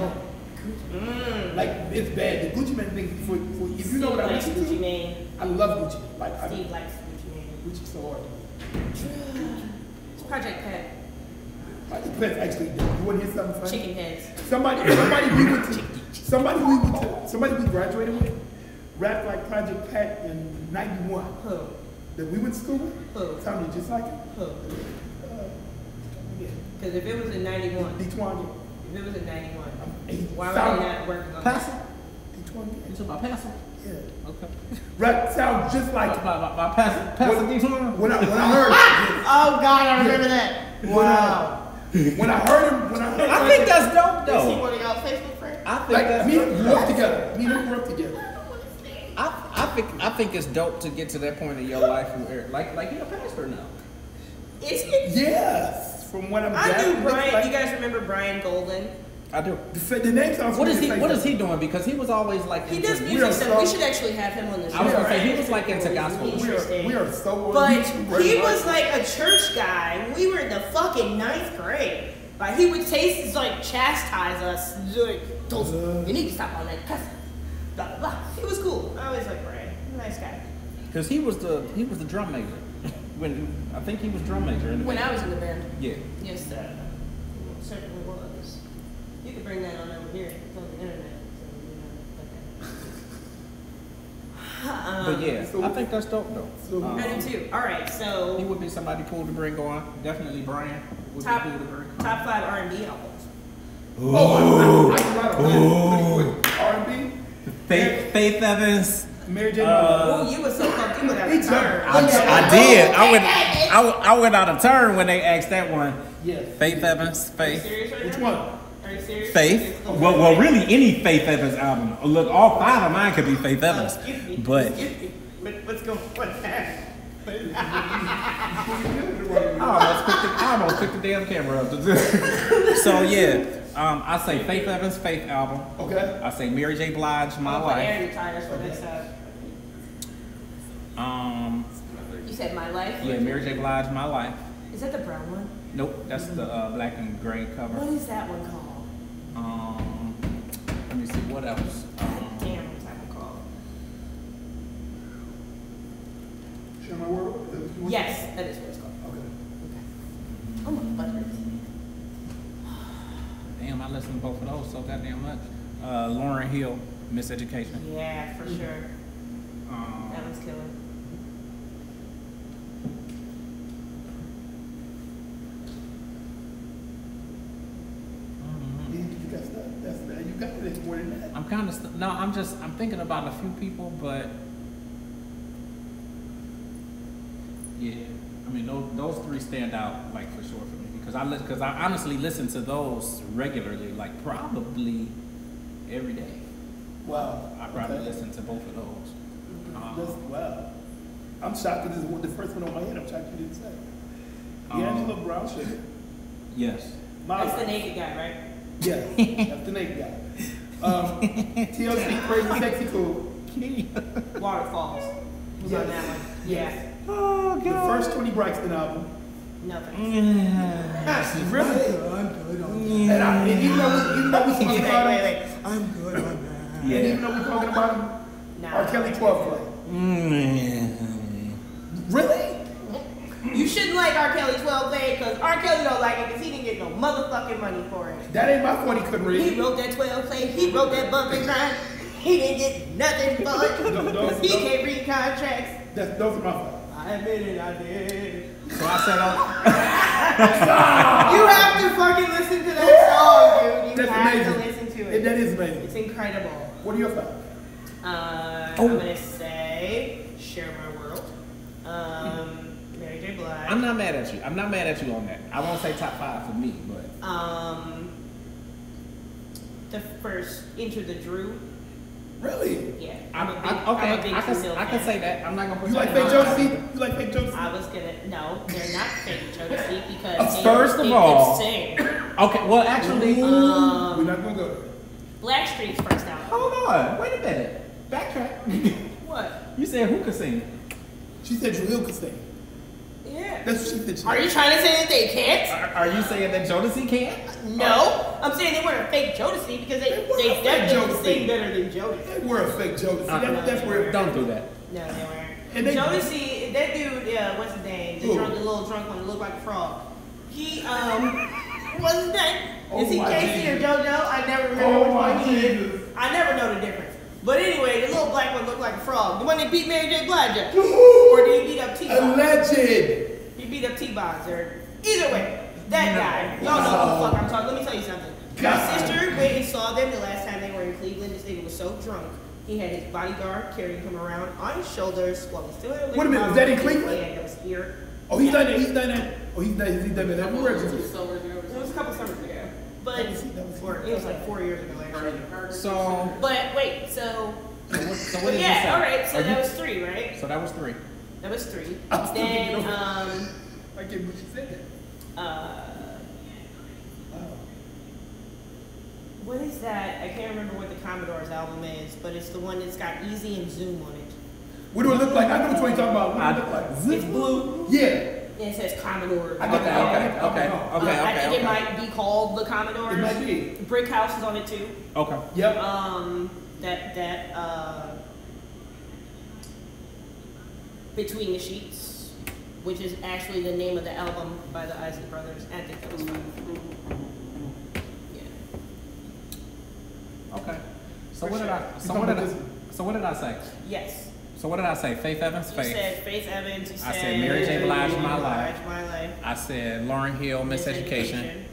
Man. Like it's bad. The Gucci Man thing for if you know what I likes listen Gucci to, Mane. I love Gucci. Like I Steve likes Gucci Mane. Gucci so hard. It's Project Pet. Like the best actually. You want to hear something funny? Chicken heads. Somebody we graduated with rapped like Project Pat in '91 Who? that we went to school with. Who? Sounded just like it. Who? Because if it was in 91, D20. if it was in 91, He why were sound- they not working on Passer? D20. You talking about Passer? Yeah. Okay. Rap sounds just like it. About Passer D20? When I heard Oh God, I remember that. Wow. when I heard him I think that's dope Is he though. one of y'all Facebook friends? I think like that's me and dope. him grew up together. Me and him grew up together. I think it's dope to get to that point in your life where like you're a pastor now. Is he? Yes. From what I'm I gathering, knew Brian. like, You guys remember Brian Golden? I do. the name sounds What is familiar, he? What is he doing? Because he was always like He into- does We music are stuff. so- We should actually have him on the show. I was gonna say he was like into gospel. We are so But he was like a church guy. We were in the fucking 9th grade. Like he would like chastise us. Like, you need to stop all that cussing. Blah blah blah. He was cool. I always like Brian. Nice guy. Because he was the drum major. When I think he was drum major in the When band. I was in the band. Yeah. Yes, sir. It certainly was. You could bring that on over here. It's on the internet. So, But yeah, I think that's dope though. I do too. All right, He so would be somebody cool to bring on. Definitely Brian would top be cool to bring on. top 5 R&B albums. I can write a list pretty quick. R&B, Faith Evans. Mary J. Oh, you were so pumped. You would have a turn. I did. I went out of turn when they asked that one. Yes. Faith Evans. Are you Faith. serious right Which now? one? Are you serious? Faith. Well, really, any Faith Evans album. Look, all 5 of mine could be Faith Evans. Excuse me. But Excuse me. What's going on there? I almost picked the damn camera up. So yeah, I say Faith Evans' Faith album. Okay. I say Mary J. Blige, My I'll put Life. air tires for this stuff. You said My Life? Yeah, Mary J. Blige, My Life. Is that the brown one? Nope, that's the black and gray cover. What is that one called? Let me see what else. Damn, what's that one called? Share my world? Is that what you want? Yes, that is what it's called. Okay. Oh my butt hurts. Damn, I listened to both of those so goddamn much. Lauryn Hill, Miseducation. Yeah, for sure. That one's killing. You got stuff. You got it more than that. I'm kind of no. I'm thinking about a few people, but yeah. I mean, those 3 stand out like for sure for me because I honestly listen to those regularly, like probably every day. Wow. I probably listen to both of those. Wow. I'm shocked that this is the first one on my head. I'm shocked you didn't say. D'Angelo Brown Sugar. Yes. My That's the Life. naked guy, right? Yeah, that's the name guy. TLC, Crazy Sexy Cool. Waterfalls. Was on that one. Yeah. Oh The first Tony Braxton album. No thanks. Really? And even though we talking about him, Wait. I'm good on that. and even though we're talking about him, Nah. R. Kelly 12 play. Really? You shouldn't like R. Kelly 12 play because R. Kelly don't like it because he didn't get no motherfucking money for it. That ain't my fault he couldn't read. He wrote that 12 play. He wrote that bump and grind. He didn't get nothing for it because he can't read contracts. Those are my fault. I admit it, I did. So I said, You have to fucking listen to that song, dude. You That's have amazing. to listen to it. That is amazing. It's incredible. What are your thoughts? I'm gonna say Share My World. Mary J. Blige. I'm not mad at you. I'm not mad at you on that. I won't say top 5 for me, but The first Enter the Drew. Really? Yeah. I big can Lucille say fan. that. I'm not gonna put You like that fake on. Jodeci? You like fake Jodeci? I was gonna no, they're not fake Jodeci because First of they all- could sing. Okay, well actually, We're not gonna go there. Blackstreet's first album. hold on. Wait a minute. Backtrack. What? You said who could sing? She said Drew Hill could sing. Yeah. That's what she said. Are you trying to say that they can't? Are you saying that Jodeci can't? No, I'm saying they weren't fake Jodeci because they were fake definitely Jodeci. sing better than Jodeci. They were a fake Jodeci. That's where. Don't do that. No, they weren't. And they- Jodeci, that dude, what's his name? The Who? little drunk one that looked like a frog. He, what's his name? Oh Is he my Casey or Jesus. JoJo? I never remember Oh which my one he Jesus. is. I never know the difference. But anyway, the little black one looked like a frog. The one that beat Mary J. Blige up. Or did he beat up T-Boz? Alleged. He beat up T-Boz or either way. That guy. Y'all know who the fuck I'm talking. Let me tell you something. My sister went and saw them the last time they were in Cleveland. This nigga was so drunk. He had his bodyguard carrying him around on his shoulders while he still had a Wait a minute, was that in Cleveland? Yeah, that was here. Oh, he's done that. He's done that. Oh, he's done that everywhere. It was a couple summers ago. But or it was like 4 years ago actually. So But wait, so what did you say? yeah, all right. So Are that you- was 3, right? So that was 3. That was 3. I'm still Then thinking over- I can't believe she said that. what is that? I can't remember what the Commodores album is, but it's the one that's got Easy and Zoom on it. What do it look like? I know what you're talking about. What do it look like? It's blue. Yeah. And it says Commodore. I got that. Okay, I think it okay. might be called the Commodores. It might be. Brick House is on it too. Okay. Yep. Between the Sheets, which is actually the name of the album by the Isley Brothers. I think that was fun. Yeah. Okay. So For what did sure. I? So what did I? So what did I say? Yes. So what did I say? Faith Evans. You Faith. said Faith Evans. You I said said Mary J. Blige, My Life. My Life. I said Lauryn Hill, Miseducation.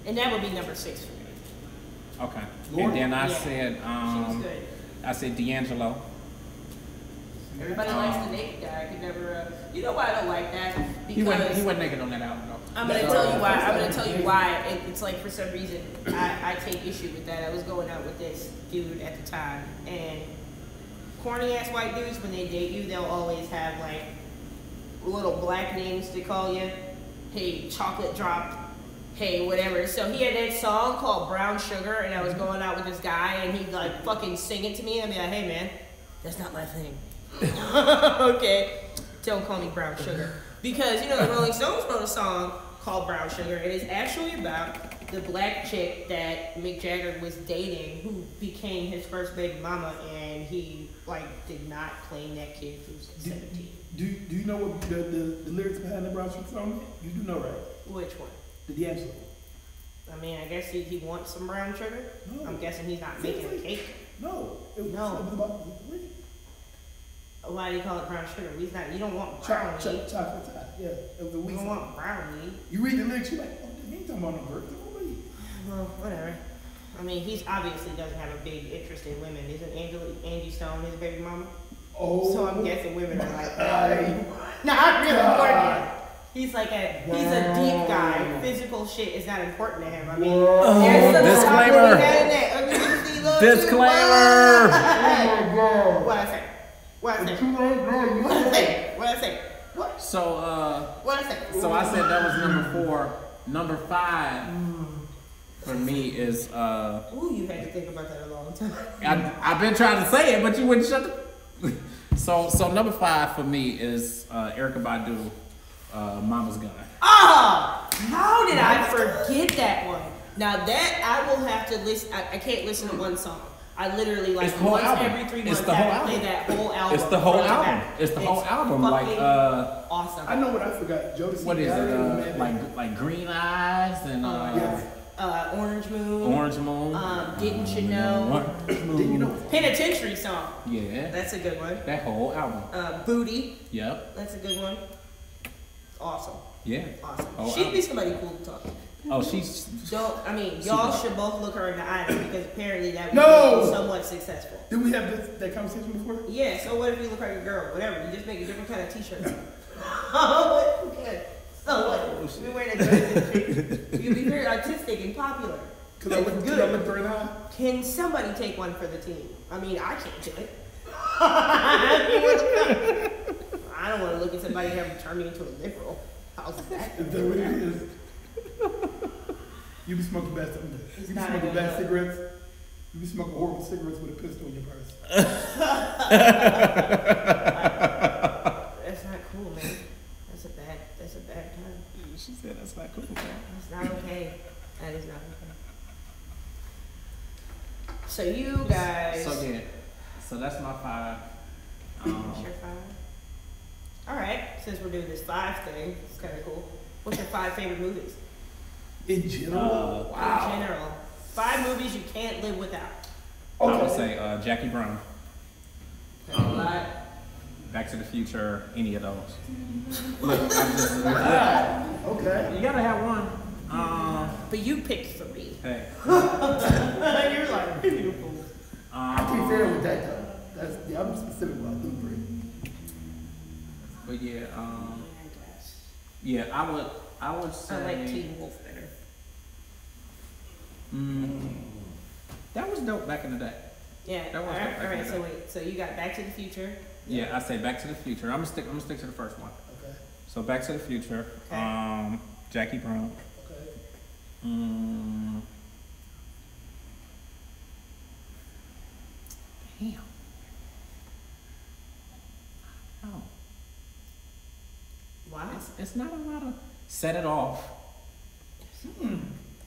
And that would be number 6 for me. Okay. Lauryn? And then I Yeah. said She was good. I said D'Angelo. Everybody likes the naked guy. I could never. You know why I don't like that? He Because wasn't naked on that album though. I'm gonna tell you why. I'm gonna tell you why. It's like for some reason I take issue with that. I was going out with this dude at the time, and corny ass white dudes when they date you, they'll always have like little black names to call you. Hey, chocolate drop. Hey, whatever. So he had that song called Brown Sugar, and I was going out with this guy, and he'd like fucking sing it to me, and I'd be like, hey man, that's not my thing. Okay, don't call me Brown Sugar. Because, you know, the Rolling Stones wrote a song called Brown Sugar. It is actually about the black chick that Mick Jagger was dating who became his first baby mama, and he, like, did not claim that kid who was 17. Do you know what the lyrics behind the Brown Sugar song? You do know, right? Which one? The D'Angelo. I mean, I guess he wants some brown sugar. No. I'm guessing he's not making a cake. No. It was No. about Why do you call it brown sugar? He's not. You don't want chocolate brownie. chocolate tie. Yeah. It was a You weak don't song. want brownie. You read the lyrics, you're like, oh, he ain't talking about no birthday. Well, whatever. I mean, he's obviously doesn't have a big interest in women. Isn't Angie Stone his baby mama? Oh. So I'm guessing women are like, my not really God. important. He's like he's a deep guy. Physical shit is not important to him. I mean, Whoa. there's some Disclaimer. stuff that we had in that ugly Lucy Love Disclaimer. What? What I say? What I say? What I say? What I say? What? So What I say? so I said that was number 4. Number 5 for me is Ooh, you had to think about that a long time. I've been trying to say it, but you wouldn't shut the. So number 5 for me is Erykah Badu, Mama's Gun. Oh, how did I forget that one? Now that I will have to listen. I can't listen to one song. I literally like It's the whole once album. every 3 months It's the I whole have to play album. that whole album. It's the whole front to album. back. It's the whole album. Like fucking awesome. I know what I forgot. Jodeci. what is Gallery, it? man. Like Green Eyes and Orange Moon. Orange Moon. Didn't you know? Didn't you know? Penitentiary song. Yeah. That's a good one. That whole album. Booty. Yep. That's a good one. Awesome. Yeah. Awesome. Whole She'd be album. somebody cool to talk to. Oh, she's. Y'all should both look her in the eye because apparently that would No! be somewhat successful. Did we have that conversation before? Yeah, so what if you look like a girl? Whatever, you just make a different kind of t-shirt. Oh, okay. So what? We wearing a dress. You'd be very artistic and popular. Because I looked her in the eye. Can somebody take one for the team? I mean, I can't do it. I don't want to look at somebody and have them turn me into a liberal. How's that? Is that what it is? You be smoking bad stuff. You be smoking bad cigarettes. You be smoking horrible cigarettes with a pistol in your purse. That's not cool, man. That's a bad time. She said that's not cool. That's not okay. That is not okay. So you guys. So yeah. So that's my 5. What's your 5? All right. Since we're doing this 5 thing, it's kind of cool. What's your 5 favorite movies? In general? In general, 5 movies you can't live without. I would say Jackie Brown, That's a lot. Back to the Future, any of those. Look, I'm just. Okay. You gotta have one. But you picked 3. Hey. You're like beautiful. I can't fair with that though. I'm specific about them 3. But yeah, I would say. I like Teen Wolf better. That was dope back in the day. Yeah. That was All right. back All right. in the So day. wait. So you got Back to the Future. Yeah, I say Back to the Future. I'm gonna stick to the first one. Okay. So Back to the Future. Okay. Jackie Brown. Okay. Damn. Oh. Wow. It's not a lot of set it off.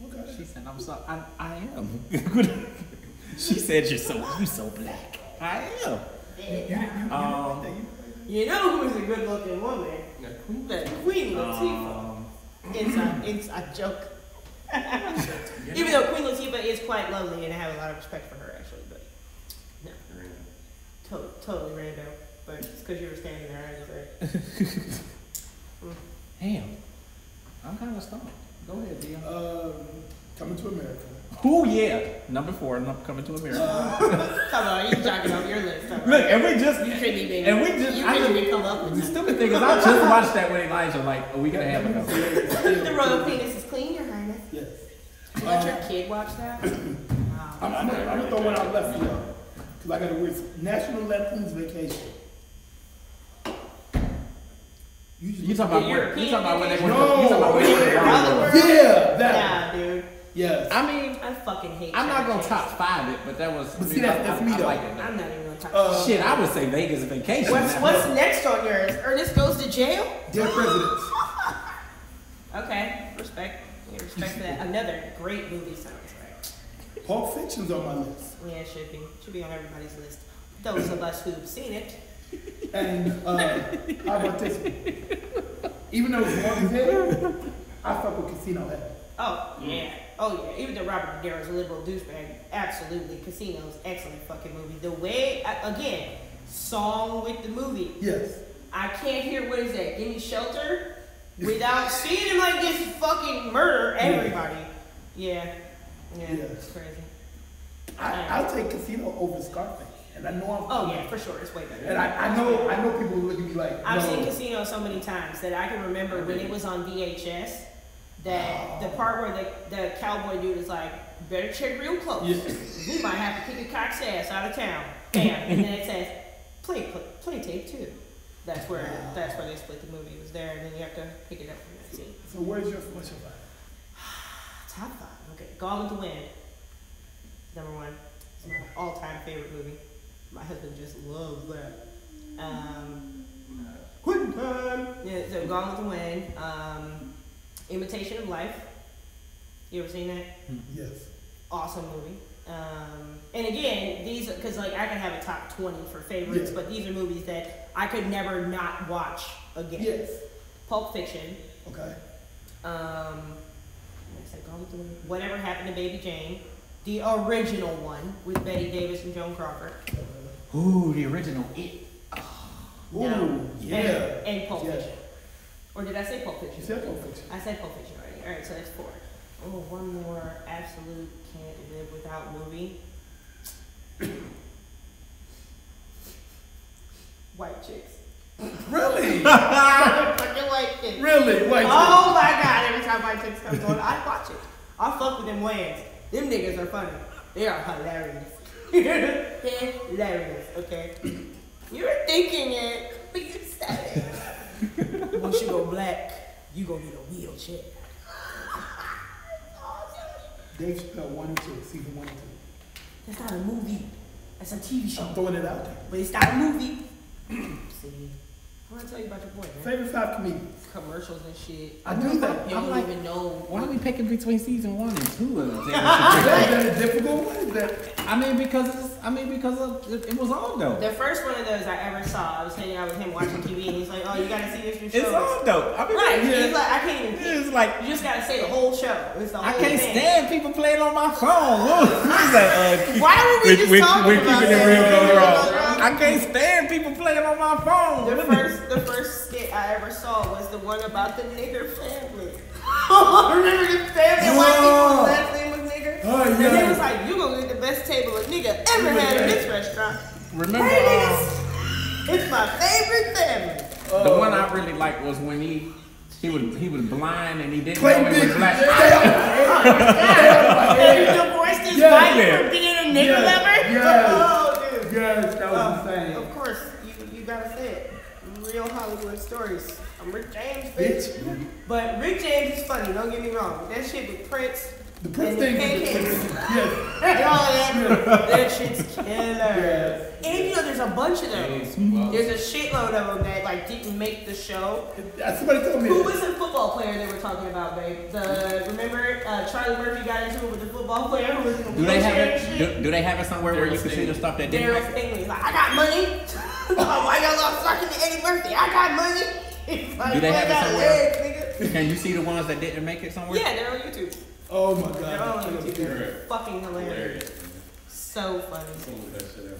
Okay. She said, I'm so I am. She said you so black. I am. You know who's a good looking woman? That Queen Latifah. Inside joke. Even though Queen Latifah is quite lovely and I have a lot of respect for her actually, but no. Totally random. But just because you were standing there, I just like, Damn. I'm kind of stumped. Go ahead, Dion. Coming to America. Oh yeah. Number 4, Coming to America. come on, you jocking off your list. All right. Look, and we just You couldn't even. and we just You I couldn't just, even come up with the that. stupid thing is I just watched that with Elijah like a week and a half ago. The royal penis is clean, Your Highness. Yes. You let your kid watch that? Wow. I'm gonna throw one out left for y'all. Because I got to read National Lampoon's Vacation. You talking about where? You talking about when they went? No. You talking about when they went around the world? Yeah, that. Nah, dude. Yes. I mean, I fucking hate I'm not Chevy gonna Chase. top 5 it, but that was. But see, that's me, I though. like it. I'm not even gonna talk. Shit, I would say Vegas Vacation. What's next on yours? Ernest Goes to Jail? Dear Presidents. Okay, respect. Yeah, respect for that. Another great movie soundtrack. Pulp Fiction's on my list. Yeah, it should be. Should be on everybody's list. Those of us who've seen it. And how about this one? Even though it's long as hell, I fuck with Casino Head. Oh, yeah. Oh, yeah. Even though Robert De Niro's a liberal douchebag, absolutely. Casino's excellent fucking movie. The way, again, song with the movie. Yes. I can't hear, what is that, Give Me Shelter? Without seeing him like this fucking murder everybody. Yeah. Yeah, it's crazy. I'll take Casino over Scarface. And I know I'm. Oh, yeah, for sure. It's way better. And I know people who look at me like. I've no. seen Casino so many times that I can remember when it was on VHS, that the part where the cowboy dude is like, better check real close. Yeah. We might have to kick a cock's ass out of town. Bam. And then it says, play tape 2. That's where they split the movie. It was there, and then you have to pick it up from that scene. So what's your 5? Top 5. Okay. Gone with the Wind. Number 1. It's my all-time favorite movie. My husband just loves that. Quitting time. Yeah, so Gone with the Wind. Imitation of Life. You ever seen that? Yes. Awesome movie. And again, these, because like I can have a top 20 for favorites, but these are movies that I could never not watch again. Yes. Pulp Fiction. Okay. I said Gone with the Wind. Whatever Happened to Baby Jane. The original one with Betty Davis and Joan Crawford. Ooh, the original. No. Ooh, yeah. And Pulp Fiction. Or did I say Pulp Fiction? You said Pulp Fiction. I said Pulp Fiction already. Alright, so that's 4. Oh, one more absolute can't live without movie. White Chicks. Really? Fucking White Chicks. Really? White Oh my god, every time White Chicks comes on, I watch it. I fuck with them Wayans. Them niggas are funny. They are hilarious. Hilarious, okay? You were thinking it, but you said it. Once you go black, you gonna need a wheelchair. Dave Chappelle 1 and 2, season 1 and 2. That's not a movie. That's a TV show. I'm throwing it out there. But it's not a movie. See, I want to tell you about your boy, man. Favorite 5 comedians. Commercials and shit. I do that. You don't even know. Why are we picking between season 1 and 2 of Is that a difficult one? Is that? I mean, because it was on though. The first one of those I ever saw, I was hanging out with him watching TV, and he's like, "Oh, you gotta see this new show." It's on though. I mean, Right? yeah. He's like, "I can't even." It's like You just gotta say the whole show. It's the whole I can't thing. stand people playing on my phone. He's like, Why were we just talking we're about keeping it that? real goes Wrong. wrong. I can't stand people playing on my phone. The first skit I ever saw was the one about the nigger family. Remember the family? White people's last name was nigger. Oh, And yeah. he was like, "You gonna get the best table a nigga ever had in this restaurant." Remember, Hey, niggas, it's my favorite family. the one I really liked was when he was blind and he didn't Play know he big. was black. And you divorced his Yeah. wife Yeah. for being a nigger lover? Yes. Oh, dude. Yes, that was insane. Of course, you gotta say it. Real Hollywood stories. I'm Rick James, bitch. Bitch. But Rick James is funny, don't get me wrong. That shit with Prince. The Prince and thing. the pancakes. Yes. That shit's killer. And you know, there's a bunch of those. There's a shitload of them that like didn't make the show. Somebody told me. Who was the football player they were talking about, babe? Remember Charlie Murphy got into it with the football player who was in the Do they have wheelchair and shit? it? Do they have it somewhere where you can see the stuff that didn't Daryl make it? Stingley's like, "I got money." Why y'all lost talking to Eddie Murphy? I got money. He's like, Do they "Boy, have I it got somewhere? legs, nigga." Can you see the ones that didn't make it somewhere? Yeah, they're on YouTube. Oh my They're all God. on YouTube. They're fucking hilarious. So funny. Some of that shit out.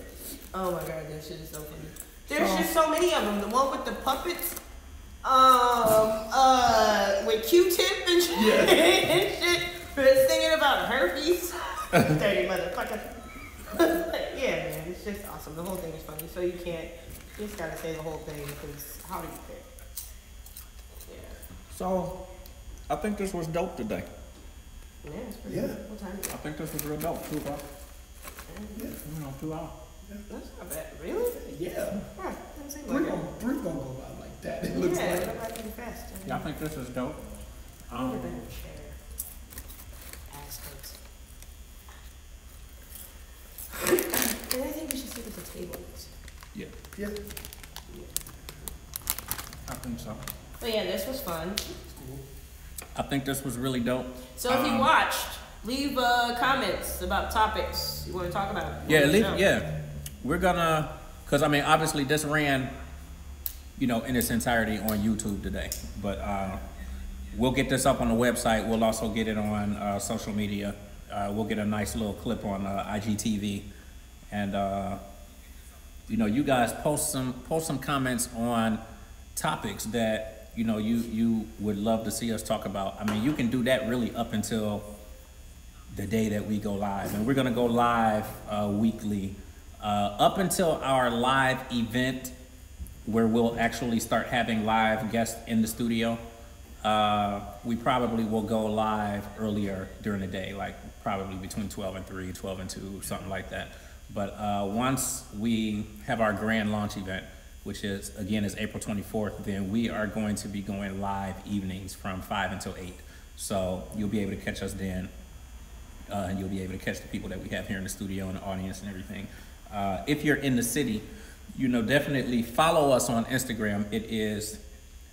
Oh my god, that shit is so funny. There's just so many of them. The one with the puppets, with Q-Tip and shit, and shit, singing about herpes. Dirty motherfucker. Yeah, man, it's just awesome. The whole thing is funny. So you just gotta say the whole thing because how do you pick? Yeah. So, I think this was dope today. Yeah, it's pretty Yeah. good. What time is I it? think this was real dope. 2 hours. Yeah. 2 hours. That's not bad. Really? Yeah. Huh, doesn't seem Three like it. gonna go by like that. It looks Yeah, like. nobody can fast. Yeah, I think this is dope. Get a better chair. Ass hurts. And I think we should sit at the table. Yeah, Yeah. I think so. But yeah, this was fun. I think this was really dope. So if you watched, leave comments about topics you want to talk about. Yeah, on the show. yeah. We're gonna, cause I mean, obviously this ran, in its entirety on YouTube today. But we'll get this up on the website. We'll also get it on social media. We'll get a nice little clip on IGTV, and you guys post some comments on topics that you would love to see us talk about. I mean, you can do that really up until the day that we go live, and we're gonna go live weekly up until our live event where we'll actually start having live guests in the studio. We probably will go live earlier during the day, like probably between 12 and 3, 12 and 2, something like that. But once we have our grand launch event, which is April 24th, then we are going to be going live evenings from 5 until 8. So you'll be able to catch us then. And you'll be able to catch the people that we have here in the studio and the audience and everything. If you're in the city, definitely follow us on Instagram. It is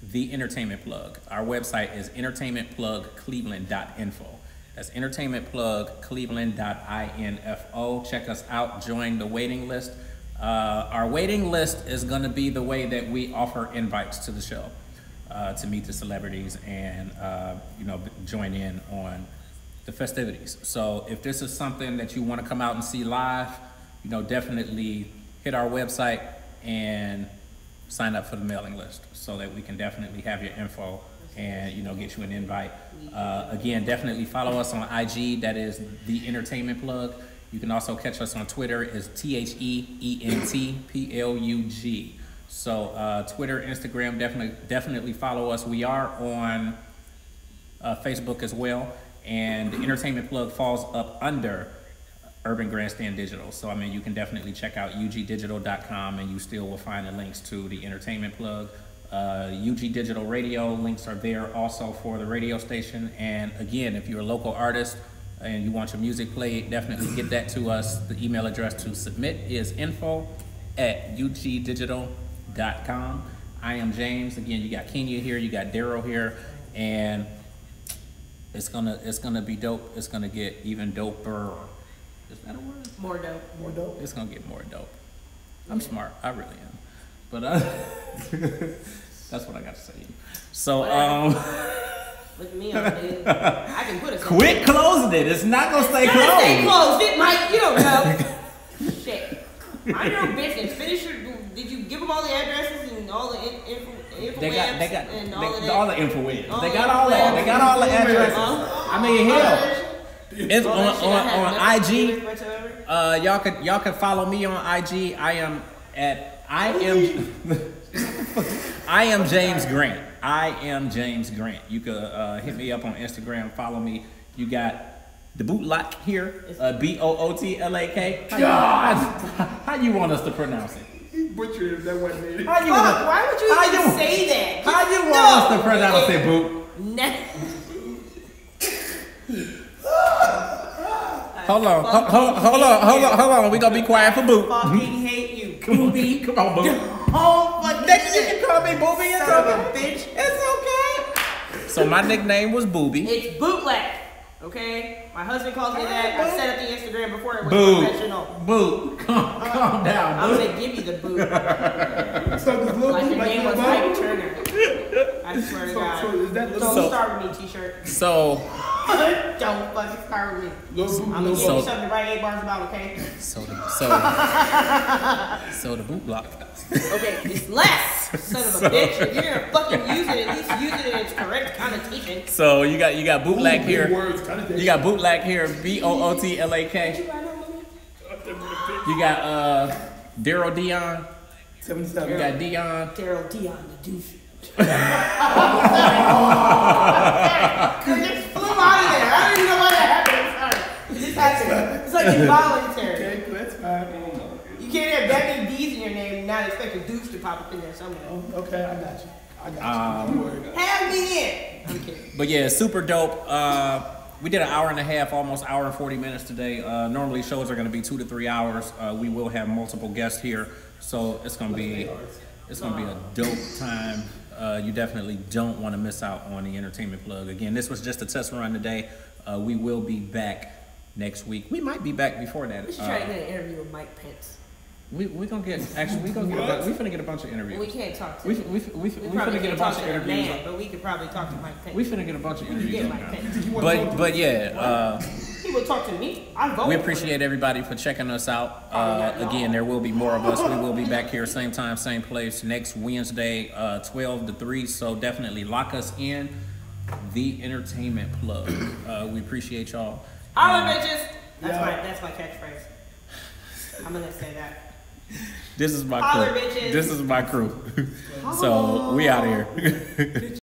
The Entertainment Plug. Our website is entertainmentplugcleveland.info. That's entertainmentplugcleveland.info. Check us out. Join the waiting list. Our waiting list is going to be the way that we offer invites to the show to meet the celebrities and join in on the festivities. So if this is something that you want to come out and see live, definitely hit our website and sign up for the mailing list so that we can definitely have your info and get you an invite. Again, definitely follow us on IG. That is The Entertainment Plug. You can also catch us on Twitter. It's TheEntPlug. So Twitter, Instagram, definitely follow us. We are on Facebook as well. And the Entertainment Plug falls up under Urban Grandstand Digital. So, you can definitely check out ugdigital.com and you still will find the links to the Entertainment Plug. UG Digital Radio links are there also for the radio station. And again, if you're a local artist and you want your music played, definitely get that to us. The email address to submit is info@ugdigital.com. I am James. Again, you got Kenya here, you got Daryl here, and it's gonna be dope. It's gonna get even doper. Is that a word? More dope. More dope. It's gonna get more dope. I'm smart. I really am. But that's what I got to say. So Look at me on it. I can put it. Quit closing it. It's not gonna stay It's closed. gonna stay closed. It might. You don't know. Shit. Mind your own business. Finish your. Did you give them all the addresses and all the info? They got and all of that? all the info with it. All They the got all that. info. They got all the addresses. Uh-huh. I mean, hell, it's All that shit I have on nothing to do IG. with whatsoever. Y'all could follow me on IG. I am James Grant. I am James Grant. You could hit me up on Instagram. Follow me. You got the bootlock here. BOOTLAK. God, how you want us to pronounce it? Butchered if that wasn't it. How you Fuck, want? why would you even say that? How you want us to pronounce it, boot? Hold on. We gonna be quiet for boot. Fucking hate you. Come on, boot. Oh, fuck Nigga, you can call me Booby. It's Son of a okay. bitch. It's okay. So my nickname was Booby. It's bootleg. Okay? My husband calls me that. I set up the Instagram before it was Boo. professional. Boo. Calm down, I'm boo. gonna give you the boot. So this little Like your like name your was mom? Ike Turner. I swear to God. So is that little Don't start with me, t-shirt. So Don't fucking start with me. little I'm gonna give So- you something to write 8 bars about, okay? so the boot block. Okay, it's less. Son of a bitch. If you're gonna fucking use it, at least use it in its correct connotation. So you got bootleg here. words, connotation. You got bootleg here. BOOTLAK. You got Daryl Dion. 77. You got Dion. Daryl Dion, the douche. It just flew out of there. I don't even know why that happened. Sorry. It just happened. It's like involuntary. Okay, that's fine. You can't have that many D's in your name and not expect a douche to pop up in there somewhere. Oh, okay, I got you. Don't worry. Have me in. I'm kidding. But yeah, super dope. We did an hour and a half, almost hour and 40 minutes today. Normally shows are going to be 2 to 3 hours. We will have multiple guests here, so it's going to be a dope time. You definitely don't want to miss out on the Entertainment Plug. Again, this was just a test run today. We will be back next week. We might be back before that. We should try to get an interview with Mike Pence. We finna get a bunch of interviews. We can't talk to We him. finna get a bunch of interviews. Man, but we could probably talk to Mike Pence. We finna get a bunch of interviews. Get on Mike that. Pence. But yeah, He will talk to me. I vote. we appreciate everybody for checking us out. Again, there will be more of us. We will be back here same time, same place next Wednesday, 12 to 3. So definitely lock us in. The Entertainment Plug. We appreciate y'all. Holla, bitches. That's my catchphrase. I'm gonna say that. This is my Holler, crew. bitches. This is my crew. So we out here.